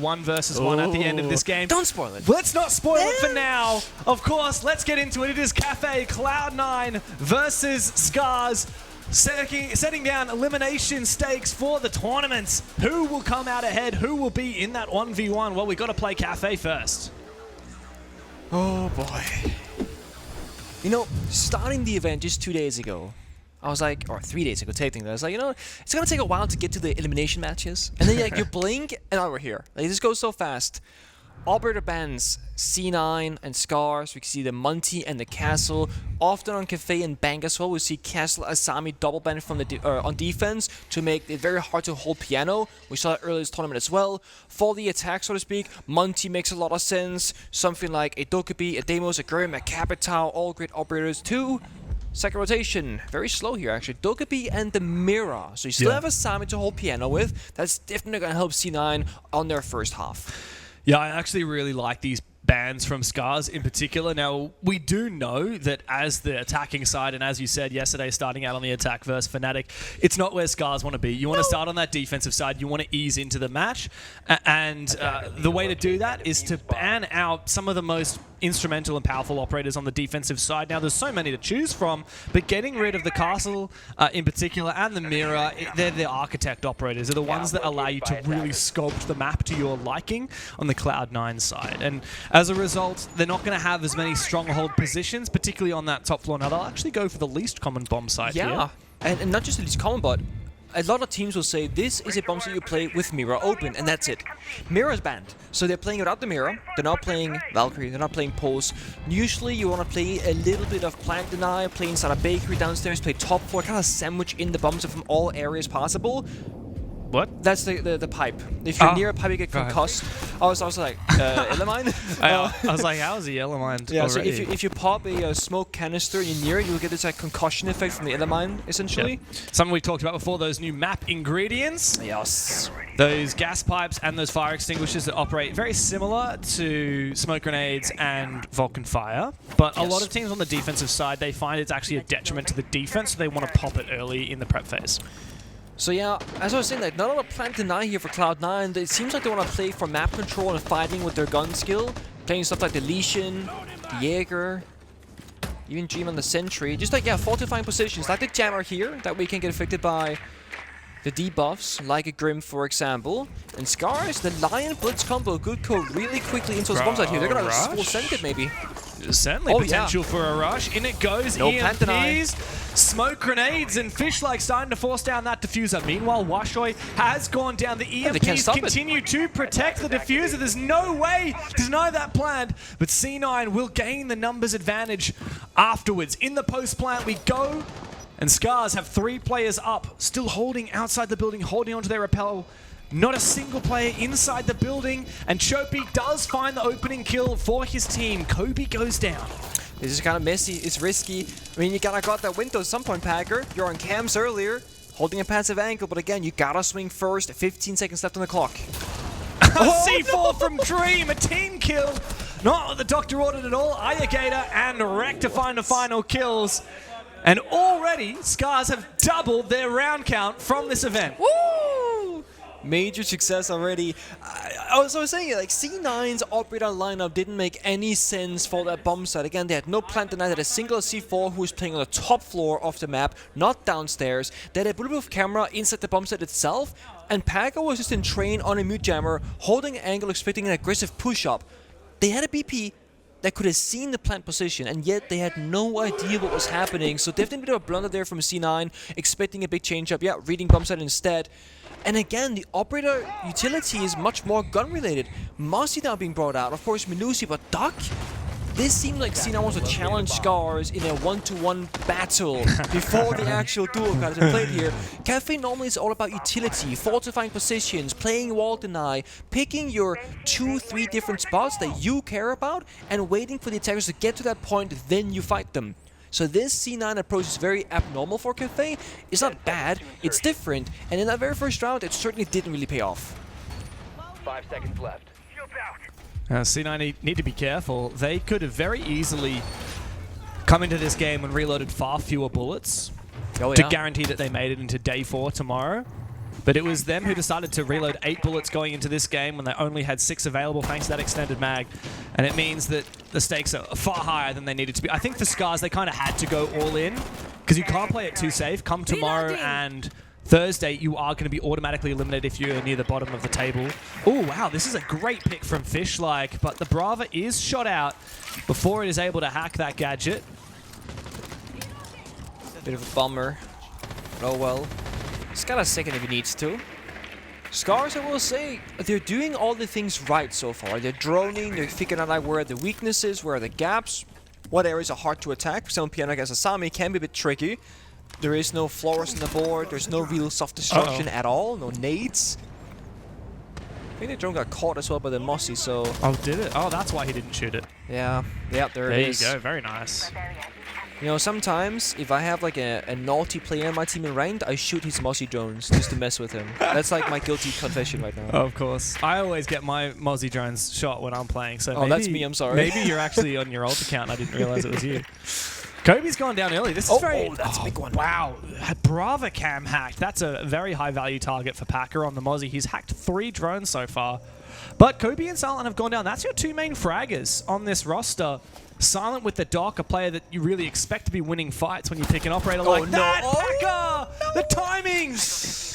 1 versus 1 at the end of this game. Don't spoil it. Let's not spoil it for now. Of course, let's get into it. It is Cafe Cloud9 versus SCARZ, setting down elimination stakes for the tournaments. Who will come out ahead? Who will be in that 1v1? Well, we got to play Cafe first. Oh boy. You know, starting the event just 2 days ago, I was like, or 3 days ago, technically, I was like, you know, it's gonna take a while to get to the elimination matches. And then like, you blink, and now we're here. Like, this goes so fast. Operator bans C9 and SCARZ. We can see the Monty and the Castle. Often on Cafe and Bank as well, we see Castle Asami double ban from the on defense to make it very hard to hold piano. We saw that earlier this tournament as well. For the attack, so to speak, Monty makes a lot of sense. Something like a Dokubi, a Demos, a Grim, a Capital, all great operators too. Second rotation, very slow here actually. Dokubi and the Mirror. So you still have Asami to hold piano with. That's definitely going to help C9 on their first half. Yeah, I actually really like these bans from SCARZ in particular. Now, we do know that as the attacking side, and as you said yesterday, starting out on the attack versus Fnatic, it's not where SCARZ want to be. You want to start on that defensive side. You want to ease into the match. And the way to do that is to ban out some of the most instrumental and powerful operators on the defensive side. Now, there's so many to choose from, but getting rid of the Castle in particular and the Mirror, they're the architect operators. They're the ones that allow you to really sculpt the map to your liking on the Cloud9 side. And as a result, they're not going to have as many stronghold positions, particularly on that top floor. Now, they'll actually go for the least common bomb site here. And not just the least common, but a lot of teams will say this is a bomb site you play with Mirror open, and that's it. Mirror is banned, so they're playing without the Mirror. They're not playing Valkyrie, they're not playing Pulse. Usually you want to play a little bit of Plant Deny, play inside a bakery downstairs, play top floor, kind of sandwich in the bombs from all areas possible. What? That's the pipe. If you're near a pipe, you get concussed. I was like, Illimine? I was like, how is he Illimine Yeah, already? so if you pop a smoke canister and you're near it, you'll get this like concussion effect from the Illimine, essentially. Yep. Something we talked about before, those new map ingredients. Yes. Those gas pipes and those fire extinguishers that operate very similar to smoke grenades and Vulcan fire. But a lot of teams on the defensive side, they find it's actually a detriment to the defense, so they want to pop it early in the prep phase. So yeah, as I was saying, like, not a lot of Plant Deny here for Cloud9. It seems like they want to play for map control and fighting with their gun skill. Playing stuff like the Lesion, the Jaeger, even Dream on the Sentry. Just like, fortifying positions, like the Jammer here, that we can get affected by the debuffs, like a Grim, for example. And SCARZ, the Lion Blitz combo could go really quickly into those bomb site here. They're going to full send it, maybe. Certainly potential for a rush. In it goes, no EMPs, smoke grenades, and Fish-like starting to force down that diffuser. Meanwhile, Washoy has gone down. The EMPs continue to protect the diffuser. There's no way to deny that plant, but C9 will gain the numbers advantage afterwards. In the post-plant we go, and SCARZ have 3 players up, still holding outside the building, holding onto their rappel. Not a single player inside the building, and Chopi does find the opening kill for his team. Kobe goes down. This is kind of messy, it's risky. I mean, you gotta got that window at some point, Packer. You're on cams earlier, holding a passive angle, but again, you gotta swing first. 15 seconds left on the clock. C4 from Dream, a team kill. Not what the doctor ordered at all. Ayagator and Rector find the final kills. And already, SCARZ have doubled their round count from this event. Woo! Major success already. I was saying, like, C9's operator lineup didn't make any sense for that bomb site. Again, they had no Plant Deny. They had a single C4 who was playing on the top floor of the map, not downstairs. They had a bulletproof camera inside the bomb site itself, and Paga was just in train on a mute jammer, holding an angle, expecting an aggressive push-up. They had a BP that could have seen the plant position, and yet they had no idea what was happening. So definitely a bit of a blunder there from C9, expecting a big change-up. Yeah, reading bomb site instead. And again, the operator utility is much more gun-related. Mossy now being brought out, of course Minusi, but Duck? This seemed like C9 wants to challenge SCARZ in a one-to-one battle before the actual duel cards are played here. Cafe normally is all about utility, fortifying positions, playing wall deny, picking your 2-3 different spots that you care about, and waiting for the attackers to get to that point, then you fight them. So this C9 approach is very abnormal for Cafe. It's not bad, it's different, and in that very first round, it certainly didn't really pay off. 5 seconds left. C9 need to be careful. They could have very easily come into this game and reloaded far fewer bullets to guarantee that they made it into day 4 tomorrow. But it was them who decided to reload 8 bullets going into this game when they only had 6 available thanks to that extended mag. And it means that the stakes are far higher than they needed to be. I think for SCARZ, they kind of had to go all in because you can't play it too safe. Come tomorrow and Thursday, you are going to be automatically eliminated if you're near the bottom of the table. Oh, wow, this is a great pick from Fishlike, but the Brava is shot out before it is able to hack that gadget. Bit of a bummer. Oh well. He's got a second if he needs to. SCARZ, I will say, they're doing all the things right so far. They're droning, they're figuring out like where are the weaknesses, where are the gaps, what areas are hard to attack. For example, Piano against Asami can be a bit tricky. There is no floors on the board, there's no real soft destruction at all, no nades. I think the drone got caught as well by the Mossy, so... Oh, did it? Oh, that's why he didn't shoot it. Yeah, there it is. There you go, very nice. You know, sometimes, if I have like a naughty player in my team in ranked, I shoot his Mossy drones just to mess with him. That's like my guilty confession right now. Of course. I always get my Mozzie drones shot when I'm playing, so maybe, that's me, I'm sorry. Maybe you're actually on your alt account, I didn't realize it was you. Kobe's gone down early. This is very... that's a big one. Wow. Brava cam hacked. That's a very high value target for Packer on the Mozzie. He's hacked 3 drones so far. But Kobe and Silent have gone down. That's your 2 main fraggers on this roster. Silent with the Doc, a player that you really expect to be winning fights when you pick an operator like that. Packer! The timing!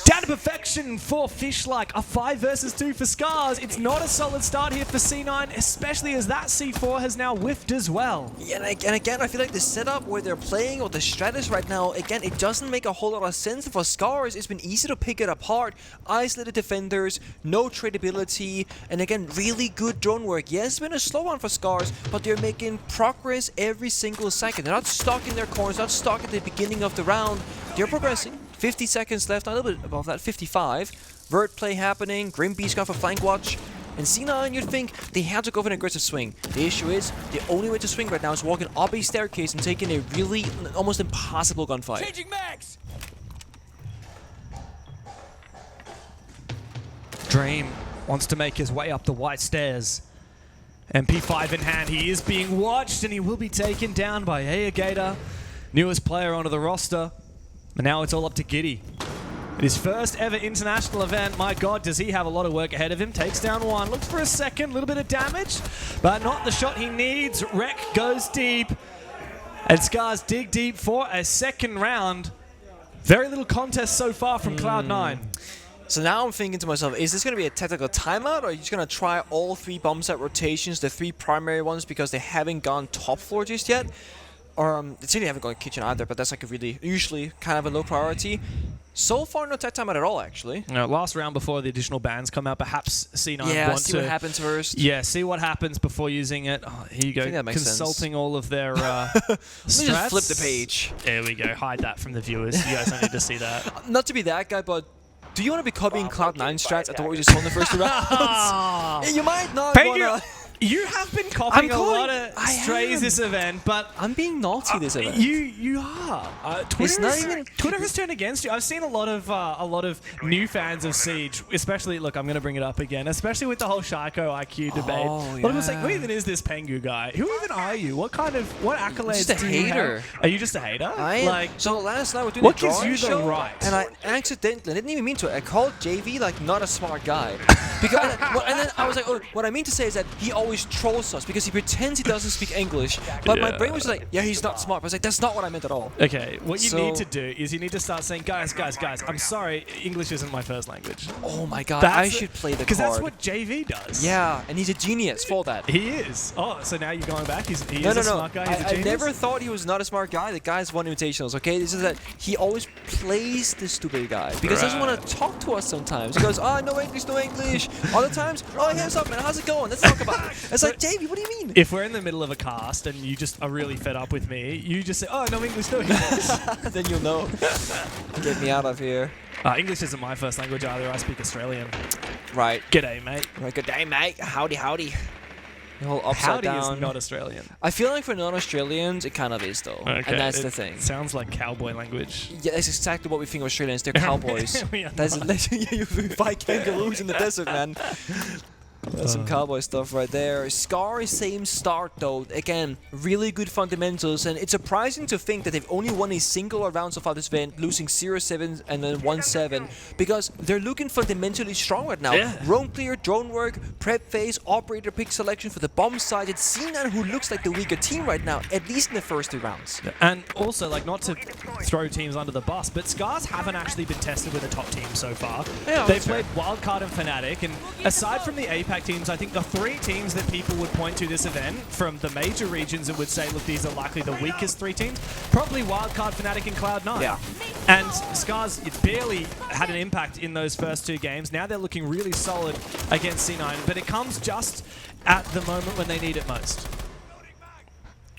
Down to perfection for Fishlike. A 5 versus 2 for SCARZ. It's not a solid start here for C9, especially as that C4 has now whiffed as well. Yeah, and again, I feel like the setup where they're playing or the strategy right now, again, it doesn't make a whole lot of sense. For SCARZ, it's been easy to pick it apart. Isolated defenders, no tradability, and again, really good drone work. Yes, it's been a slow one for SCARZ, but they're making progress every single second. They're not stuck in their corners, not stuck at the beginning of the round. They're progressing. 50 seconds left, a little bit above that, 55. Vert play happening, Grim Beast got for flank watch. And C9, you'd think they had to go for an aggressive swing. The issue is, the only way to swing right now is walking up a staircase and taking a really, almost impossible gunfight. Changing mags. Dream wants to make his way up the white stairs. MP5 in hand, he is being watched and he will be taken down by Gator, newest player onto the roster. And now it's all up to Giddy. His first ever international event. My God, does he have a lot of work ahead of him. Takes down 1, looks for a second, little bit of damage, but not the shot he needs. Wreck goes deep, and SCARZ dig deep for a second round. Very little contest so far from Cloud9. So now I'm thinking to myself, is this going to be a tactical timeout, or are you just going to try all 3 bomb set rotations, the 3 primary ones, because they haven't gone top floor just yet? Or they certainly haven't gone kitchen either, but that's like a really, usually kind of a low priority. So far, no tech timeout at all, actually. No, last round before the additional bans come out, perhaps C9 want see to... what happens first. Yeah, see what happens before using it. Oh, here you go, that makes consulting sense. all of their Let me strats. just flip the page. There we go, hide that from the viewers. You guys don't need to see that. Not to be that guy, but do you want to be copying Cloud9 strats after what we just saw in the first 2 rounds? You might not want to... You have been copying a lot of strays this event, but I'm being naughty this event. You are. Twitter has turned against you. I've seen a lot of new fans of Siege, especially. Look, I'm going to bring it up again, especially with the whole Shaiko IQ debate. A lot of people saying, "Who even is this Pengu guy? Who even are you? What accolades just a do you hater. have? Are you just a hater? So last night we're doing what the gives drawing you the show, right? and I accidentally, I didn't even mean to. I called JV like not a smart guy, because and then I was like, oh, what I mean to say is that he always trolls us because he pretends he doesn't speak English. But my brain was like, yeah, he's not smart. But I was like, that's not what I meant at all. Okay, what you need to do is you need to start saying, guys, I'm sorry, English isn't my first language. Oh my God, I should play the card. Because that's what JV does. Yeah, and he's a genius for that. He is. Oh, so now you're going back? He is a smart guy? He's a genius? I never thought he was not a smart guy. The guy's won invitationals, okay? This is that he always plays the stupid guy because he doesn't want to talk to us sometimes. He goes, oh, no English, no English. Other times, oh, hey, what's up, man? How's it going? Let's talk about it. It's like, JV, what do you mean? If we're in the middle of a cast and you just are really fed up with me, you just say, oh, no English, no English. Then you'll know. Get me out of here. English isn't my first language either. I speak Australian. Right. G'day, mate. Right, good day, mate. Howdy, howdy. The whole upside Howdy down. is not Australian. I feel like for non-Australians, it kind of is, though. Okay, and that's the thing. Sounds like cowboy language. Yeah, that's exactly what we think of Australians. They're cowboys. We are That's you fight kangaroos in the desert, man. That's some cowboy stuff right there. SCARZ, same start though. Again, really good fundamentals, and it's surprising to think that they've only won a single round so far this event, losing 0-7 and then 1-7, because they're looking fundamentally strong right now. Yeah. Roam clear, drone work, prep phase, operator pick selection for the bomb side. It's C9 who looks like the weaker team right now, at least in the first 3 rounds. And also, like, not to throw teams under the bus, but SCARZ haven't actually been tested with a top team so far. Yeah, They've played Wildcard and Fnatic, and aside from the APAC teams, I think the 3 teams that people would point to this event from the major regions and would say, look, these are likely the weakest 3 teams, probably Wildcard, Fnatic, and Cloud9. Yeah. And SCARZ, it barely had an impact in those first 2 games. Now they're looking really solid against C9, but it comes just at the moment when they need it most.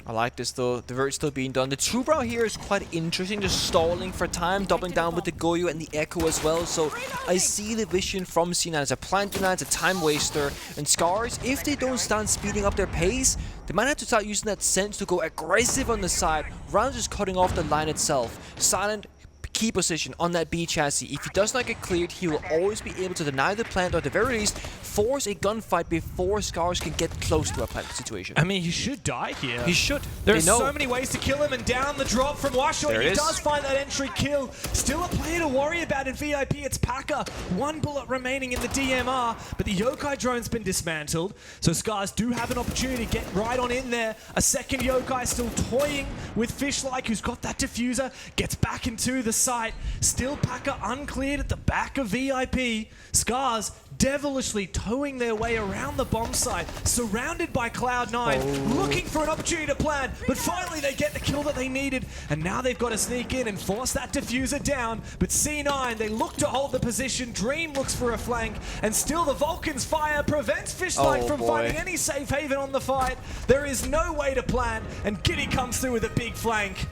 I like this though, the vert still being done. The Trubrow here is quite interesting, just stalling for time, doubling down with the Goyo and the Echo as well. So I see the vision from C9 as a plant denier, as a time waster. And SCARZ, if they don't start speeding up their pace, they might have to start using that sense to go aggressive on the side, rather than just cutting off the line itself. Silent, key position on that B chassis. If he does not get cleared, he will always be able to deny the plant, or at the very least, force a gunfight before SCARZ can get close to a plant situation. I mean, he should die here. He should. There's so many ways to kill him, and down the drop from Washo. There He it is. does find that entry kill. Still a player to worry about in VIP. It's Paka. 1 bullet remaining in the DMR, but the Yokai drone's been dismantled, so SCARZ do have an opportunity to get right on in there. A second Yokai still toying with Fishlike, who's got that diffuser, gets back into the site. Still Paka uncleared at the back of VIP. SCARZ devilishly towing their way around the bomb site, surrounded by Cloud9, looking for an opportunity to plant, but finally they get the kill that they needed, and now they've got to sneak in and force that diffuser down. But C9, they look to hold the position, Dream looks for a flank, and still the Vulcan's fire prevents Fishlike from finding any safe haven on the fight. There is no way to plant, and Giddy comes through with a big flank.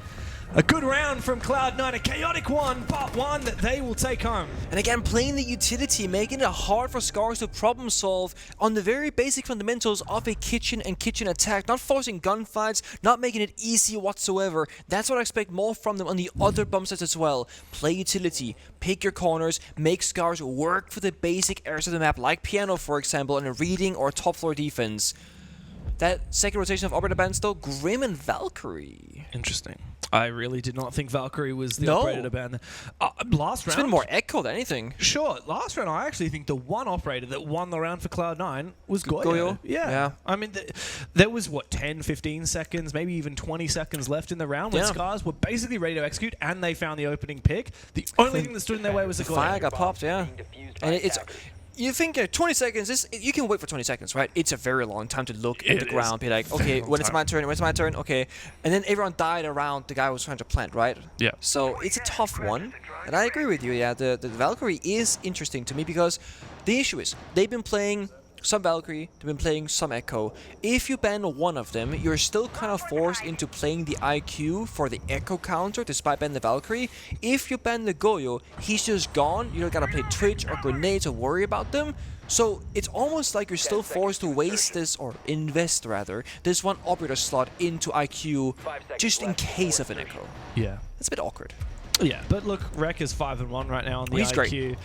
A good round from Cloud9, a chaotic one, but one that they will take home. And again, playing the utility, making it hard for SCARZ to problem solve on the very basic fundamentals of a kitchen and kitchen attack, not forcing gunfights, not making it easy whatsoever. That's what I expect more from them on the other bomb sets as well. Play utility, pick your corners, make SCARZ work for the basic areas of the map, like piano for example, and a reading or top floor defense. That second rotation of Operator Bands though, Grim and Valkyrie. Interesting. I really did not think Valkyrie was the operator to ban. Last round, It's been more Echo than anything. Sure, last round I actually think the one operator that won the round for Cloud9 was Goyo. Yeah. I mean, there was, what, 10, 15 seconds, maybe even 20 seconds left in the round when SCARZ were basically ready to execute, and they found the opening pick. The only thing that stood in their way was the Goyo. Fire got popped, yeah. And it's... You think 20 seconds, you can wait for 20 seconds, right? It's a very long time to look at the ground, be like, okay, when it's my turn, okay. And then everyone died around the guy who was trying to plant, right? Yeah. So it's a tough one. And I agree with you, yeah, the Valkyrie is interesting to me because the issue is, they've been playing some Valkyrie, they've been playing some Echo. If you ban one of them, you're still kind of forced into playing the IQ for the Echo counter despite banning the Valkyrie. If you ban the Goyo, he's just gone. You don't gotta play Twitch or Grenade to worry about them. So it's almost like you're still forced to waste this, or invest rather, this one operator slot into IQ just in case of an Echo. Yeah. That's a bit awkward. Yeah, but look, Rek is 5-1 right now on the He's IQ. great.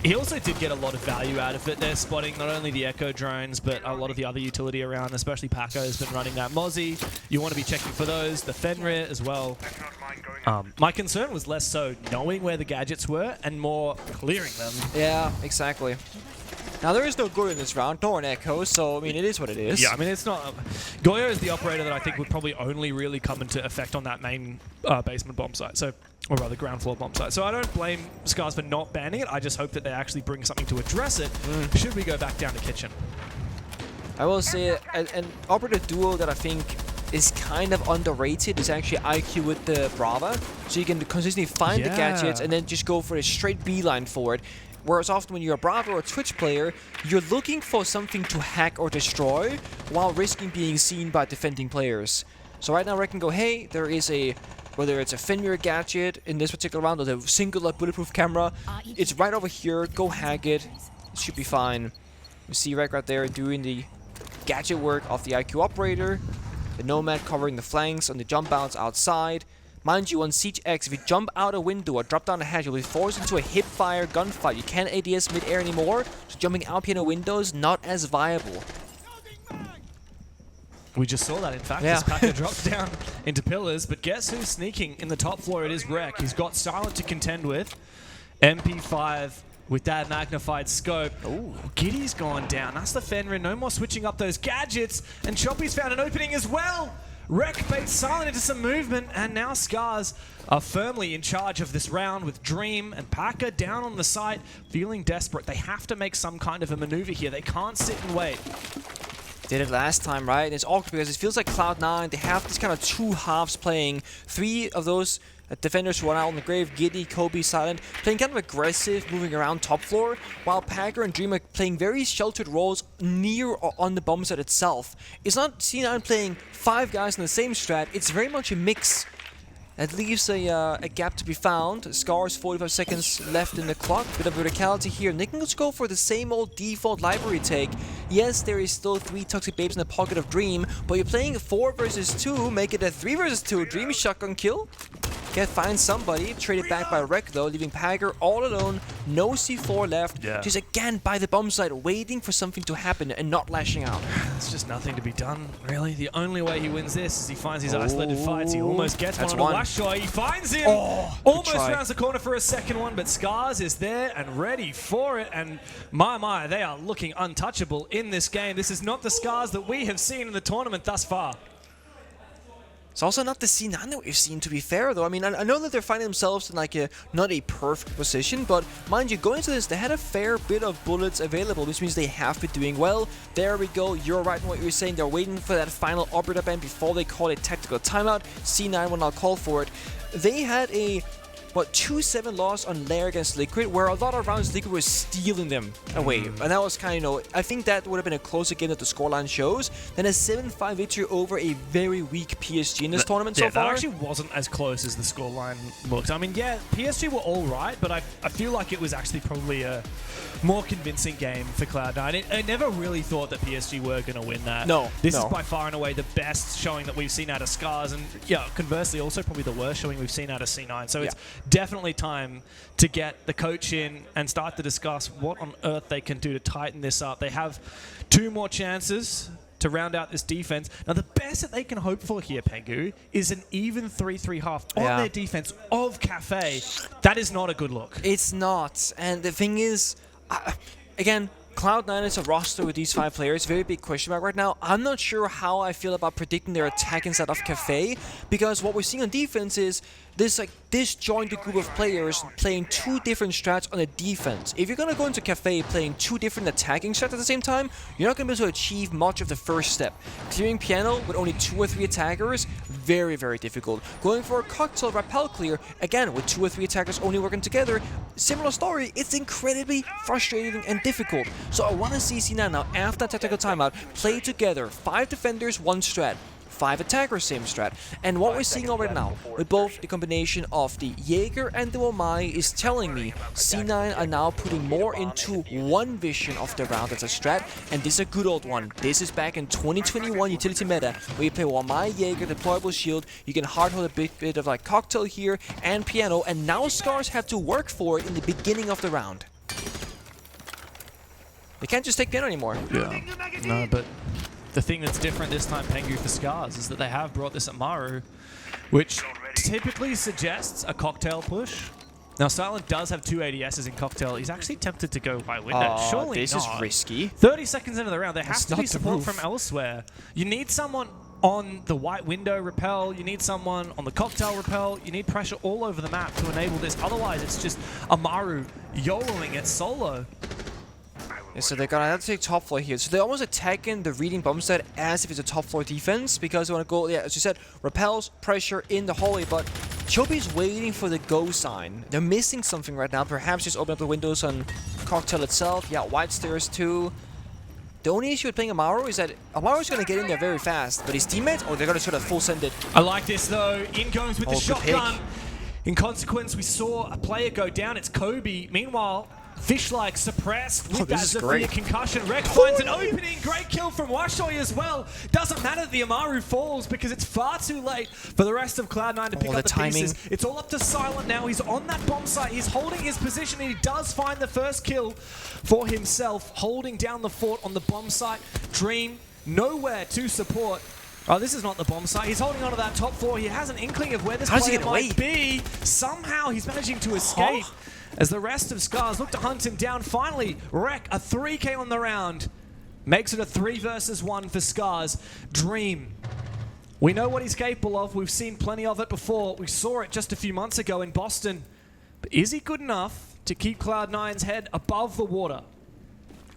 He also did get a lot of value out of it. They're spotting not only the Echo drones, but a lot of the other utility around, especially Paco has been running that Mozzie. You want to be checking for those, the Fenrir as well. My concern was less so knowing where the gadgets were and more clearing them. Yeah, exactly. Now, there is no Goyo in this round, nor an Echo, so, I mean, it is what it is. Yeah, I mean, it's not... Goyo is the operator that I think would probably only really come into effect on that main basement bomb site, so, or rather ground floor bomb site. So I don't blame SCARZ for not banning it, I just hope that they actually bring something to address it, should we go back down to kitchen. I will say, an operator duo that I think is kind of underrated is actually IQ with the Brava, so you can consistently find the gadgets and then just go for a straight beeline for it. Whereas often when you're a Bravo or a Twitch player, you're looking for something to hack or destroy while risking being seen by defending players. So right now I can go, hey, there is a, whether it's a Fenrir gadget in this particular round or the singular bulletproof camera, it's right over here, go hack it, it should be fine. You see Rek right there doing the gadget work of the IQ operator, the Nomad covering the flanks on the jump bounce outside. Mind you, on Siege X, if you jump out a window or drop down a hatch, you'll be forced into a hip-fire gunfight. You can't ADS mid-air anymore, so jumping out piano windows, not as viable. We just saw that, in fact, Yeah. as Packer drops down into pillars. But guess who's sneaking in the top floor? It is Rek. He's got Silent to contend with. MP5 with that magnified scope. Ooh, Giddy's gone down. That's the Fenrir. No more switching up those gadgets. And Choppy's found an opening as well. Rek baits Silent into some movement. And now SCARZ are firmly in charge of this round with Dream and Packer down on the site, feeling desperate. They have to make some kind of a maneuver here. They can't sit and wait. Did it last time, right? And it's awkward because it feels like Cloud9, they have this kind of two halves playing. Three of those defenders who are out on the grave, Giddy, Kobe, Silent, playing kind of aggressive, moving around top floor, while Packer and Dream are playing very sheltered roles near or on the bomb site itself. It's not C9 playing 5 guys in the same strat, it's very much a mix. That leaves a gap to be found. SCARZ, 45 seconds left in the clock. Bit of verticality here. They can just go for the same old default library take. Yes, there is still 3 toxic babes in the pocket of Dream, but you're playing 4 versus 2, make it a 3 versus 2. Dream shotgun kill. Can't find somebody. Traded back by Rek though, leaving Packer all alone. No C4 left. Yeah. Just again by the bomb site, waiting for something to happen and not lashing out. There's just nothing to be done, really. The only way he wins this is he finds his isolated fights. He almost gets one on a last shot. He finds him. Almost rounds the corner for a second one, but SCARZ is there and ready for it. And my, they are looking untouchable in this game. This is not the SCARZ that we have seen in the tournament thus far. It's also not the C9 that we've seen, to be fair, though. I mean, I know that they're finding themselves in like not a perfect position, but mind you, going into this, they had a fair bit of bullets available, which means they have been doing well. There we go. You're right in what you're saying. They're waiting for that final operator ban before they call a tactical timeout. C9 will not call for it. They had a 2-7 loss on Lair against Liquid, where a lot of rounds Liquid was stealing them away. And that was kind of, I think that would have been a closer game that the scoreline shows than a 7-5 victory over a very weak PSG in this tournament so far. That actually wasn't as close as the scoreline looked. I mean, yeah, PSG were all right, but I feel like it was actually probably a more convincing game for Cloud9. I never really thought that PSG were going to win that. No. This is by far and away the best showing that we've seen out of SCARZ, and yeah, conversely, also probably the worst showing we've seen out of C9. So it's definitely time to get the coach in and start to discuss what on earth they can do to tighten this up. They have 2 more chances to round out this defense. Now, the best that they can hope for here, Pengu, is an even 3-3 half on their defense of Cafe. That is not a good look. It's not. And the thing is, again, Cloud9 is a roster with these 5 players. Very big question mark right now. I'm not sure how I feel about predicting their attack inside of Cafe, because what we're seeing on defense is this disjointed group of players playing 2 different strats on a defense. If you're going to go into Cafe playing 2 different attacking strats at the same time, you're not going to be able to achieve much of the first step. Clearing piano with only 2 or 3 attackers, very, very difficult. Going for a cocktail rappel clear, again, with 2 or 3 attackers only working together, similar story, it's incredibly frustrating and difficult. So I want to see C9 now, after that tactical timeout, play together. 5 defenders, 1 strat. 5 attackers, same strat. And what we're seeing already now, with both the combination of the Jaeger and the Womai, is telling me C9 are now putting more into one vision of the round as a strat, and this is a good old one. This is back in 2021 utility meta, where you play Womai, Jaeger, deployable shield, you can hard hold a bit of like cocktail here, and piano, and now SCARZ have to work for it in the beginning of the round. They can't just take piano anymore. Yeah. No, but the thing that's different this time, Pengu, for SCARZ, is that they have brought this Amaru, which typically suggests a cocktail push. Now, Silent does have 2 ADSs in cocktail. He's actually tempted to go by window. Surely this not. is risky. 30 seconds into the round, there has to be not the support roof. from elsewhere. You need someone on the white window rappel, you need someone on the cocktail rappel, you need pressure all over the map to enable this. Otherwise, it's just Amaru YOLOing it solo. Yeah, so they're gonna have to take top floor here. So they're almost attacking the reading bomb set as if it's a top floor defense, because they want to go, yeah, as you said, repels, pressure in the hallway, but Chobi's waiting for the go sign. They're missing something right now. Perhaps just open up the windows on cocktail itself. Yeah, white stairs too. The only issue with playing Amaru is that Amaru's going to get in there very fast, but his teammates, oh, they're going to sort of full send it. I like this though. In goes with the good shotgun. pick. In consequence, we saw a player go down. It's Kobe. Meanwhile, Fish-like suppressed with that this is Zephyr great. concussion. Rek finds an opening. Great kill from Washoy as well. Doesn't matter that the Amaru falls because it's far too late for the rest of Cloud9 to pick up the pieces. It's all up to Silent now. He's on that bomb site. He's holding his position and he does find the first kill for himself, holding down the fort on the bomb site. Dream nowhere to support. Oh, this is not the bomb site. He's holding onto that top floor. He has an inkling of where this player might be. Somehow he's managing to escape as the rest of SCARZ look to hunt him down. Finally, Rek, a 3K on the round. Makes it a 3 versus 1 for SCARZ. Dream. We know what he's capable of. We've seen plenty of it before. We saw it just a few months ago in Boston. But is he good enough to keep Cloud9's head above the water?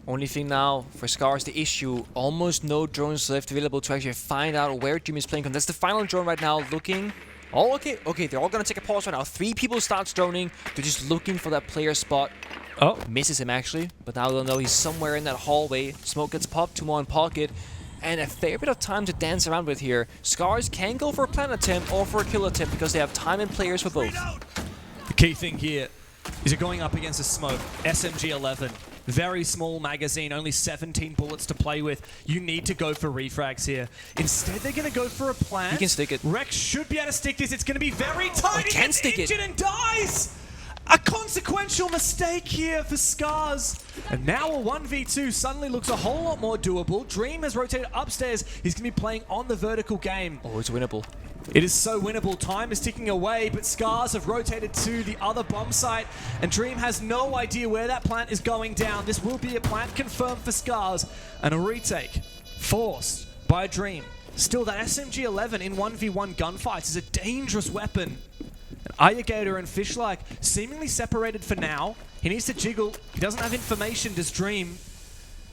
Only thing now for SCARZ, the issue, almost no drones left available to actually find out where Dream is playing. That's the final drone right now, looking. Oh, okay, they're all gonna take a pause right now. 3 people start droning. They're just looking for that player spot. Oh, misses him actually, but now they'll know he's somewhere in that hallway. Smoke gets popped, 2 more in pocket, and a fair bit of time to dance around with here. SCARZ can go for a plant attempt or for a kill attempt because they have time and players for both. The key thing here is you're going up against a smoke. SMG-11. Very small magazine, only 17 bullets to play with. You need to go for refrags here. Instead, they're going to go for a plant. He can stick it. Rex should be able to stick this. It's going to be very tight. He can stick it. And dies. A consequential mistake here for SCARZ. And now a 1v2 suddenly looks a whole lot more doable. Dream has rotated upstairs. He's going to be playing on the vertical game. Oh, it's winnable. It is so winnable. Time is ticking away, but SCARZ have rotated to the other bomb site, and Dream has no idea where that plant is going down. This will be a plant confirmed for SCARZ, and a retake forced by Dream. Still, that SMG-11 in 1v1 gunfights is a dangerous weapon. Ayagator and Fishlike seemingly separated for now. He needs to jiggle. He doesn't have information, does Dream.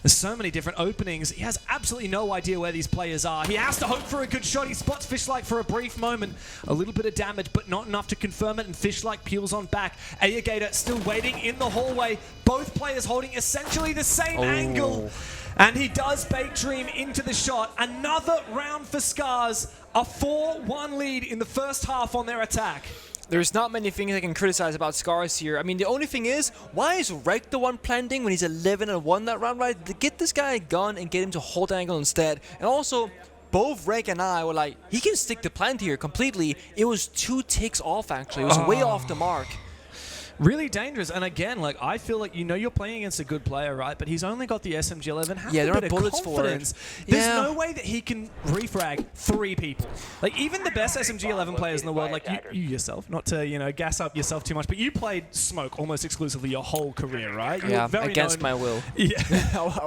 There's so many different openings. He has absolutely no idea where these players are. He has to hope for a good shot. He spots Fishlike for a brief moment. A little bit of damage, but not enough to confirm it, and Fishlike peels on back. Ayagator still waiting in the hallway. Both players holding essentially the same angle. And he does bait Dream into the shot. Another round for SCARZ. A 4-1 lead in the first half on their attack. There's not many things I can criticize about SCARZ here. I mean, the only thing is, why is Rek the one planting when he's 11-1 that round, right? Get this guy a gun and get him to hold angle instead. And also, both Rek and I were like, he can stick the plant here completely. It was 2 ticks off, actually. It was way off the mark. Really dangerous, and again, like, I feel like, you know, you're playing against a good player, right? But he's only got the SMG-11. Have yeah, a there bit are of bullets confidence. for it. There's no way that he can refrag 3 people. Like, even the best SMG-11 players in the world, like you yourself, not to, you know, gas up yourself too much, but you played Smoke almost exclusively your whole career, right? You yeah, very against my will. Yeah,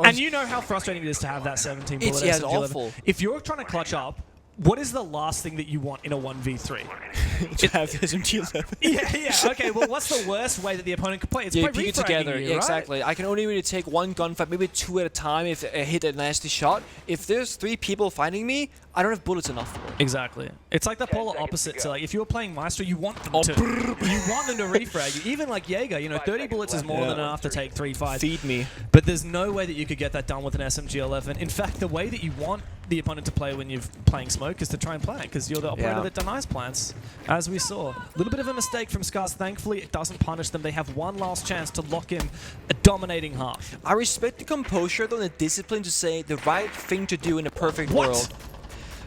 and you know how frustrating it is to have that 17 bullet it's SMG-11. awful. If you're trying to clutch up, what is the last thing that you want in a 1v3? To have SMG-11. yeah. Okay, well, what's the worst way that the opponent could play? It's by pick it together. you, Yeah, right? exactly. I can only really take 1 gunfight, maybe 2 at a time if I hit a nasty shot. If there's 3 people fighting me, I don't have bullets enough for it. Exactly. It's like the polar opposite to, like, if you were playing Maestro, you want them to refrag you. Even like Jaeger, you know, 30 bullets is more than enough to take 3 fights. Feed me. But there's no way that you could get that done with an SMG-11. In fact, the way that you want the opponent to play when you're playing Smoke is to try and plant, because you're the operator that denies plants, as we saw. A little bit of a mistake from SCARZ. Thankfully, it doesn't punish them. They have one last chance to lock in a dominating half. I respect the composure, though, and the discipline to say the right thing to do in a perfect world.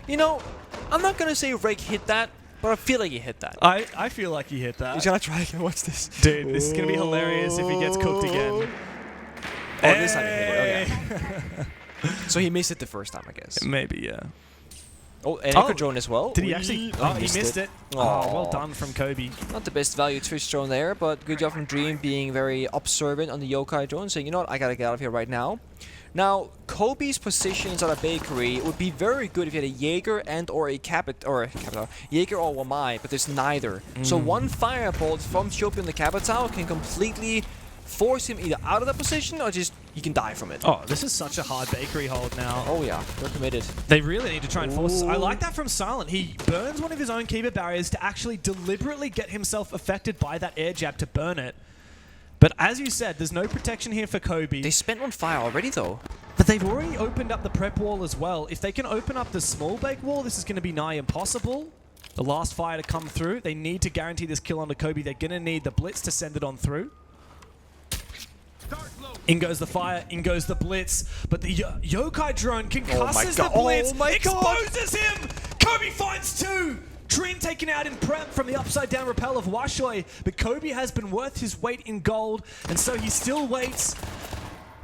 You know, I'm not going to say Rek hit that, but I feel like he hit that. I feel like he hit that. He's going to try again. Watch this. Dude, this is going to be hilarious if he gets cooked again. Oh, this time he hit it. Okay. So he missed it the first time, I guess. Maybe, yeah. Oh, and Echo drone as well. Did he actually? Oh, he missed it. Oh, well done from Kobe. Not the best value Twitch drone there, but good job from Dream being very observant on the Yokai drone, saying, you know what, I gotta get out of here right now. Now, Kobe's positions at a bakery would be very good if you had a Jaeger and or a Capital, Jaeger or Wamai, but there's neither. So one firebolt from Chopi on the Capital can completely force him either out of that position or just he can die from it. Oh, this is such a hard bakery hold now. Oh yeah, they're committed. They really need to try and force. I like that from Silent. He burns one of his own keeper barriers to actually deliberately get himself affected by that air jab to burn it. But as you said, there's no protection here for Kobe. They spent one fire already though. But they've already opened up the prep wall as well. If they can open up the small bake wall, this is going to be nigh impossible. The last fire to come through. They need to guarantee this kill onto Kobe. They're going to need the blitz to send it on through. In goes the fire, in goes the blitz, but the Yokai drone concusses the God. blitz, Oh my God. exposes him! Kobe finds 2! Dream taken out in prep from the upside down rappel of Washoy, but Kobe has been worth his weight in gold, and so he still waits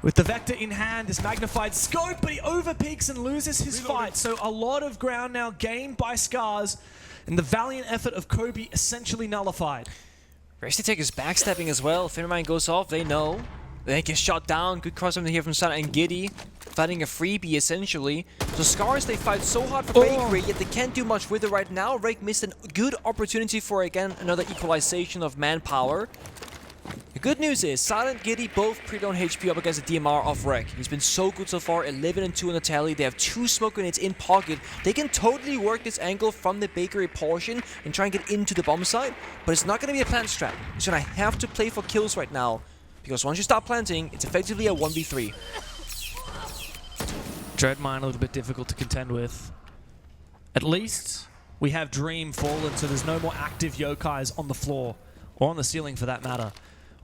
with the Vector in hand, this magnified scope, but he overpeaks and loses his fight. So a lot of ground now gained by SCARZ, and the valiant effort of Kobe essentially nullified. Resty Tech is backstepping as well. Finnermine goes off, they know. They get shot down. Good cross here from Sana and Giddy. Fighting a freebie, essentially. So SCARZ, they fight so hard for Bakery, yet they can't do much with it right now. Rake missed a good opportunity for, again, another equalization of manpower. The good news is, Silent, Giddy, both pretty on HP up against the DMR of Rek. He's been so good so far, 11 and 2 on the tally. They have 2 smoke grenades in pocket. They can totally work this angle from the Bakery portion and try and get into the bomb site, but it's not going to be a plant strat. He's going to have to play for kills right now, because once you stop planting, it's effectively a 1v3. Dreadmine a little bit difficult to contend with. At least we have Dream fallen, so there's no more active Yokais on the floor, or on the ceiling for that matter.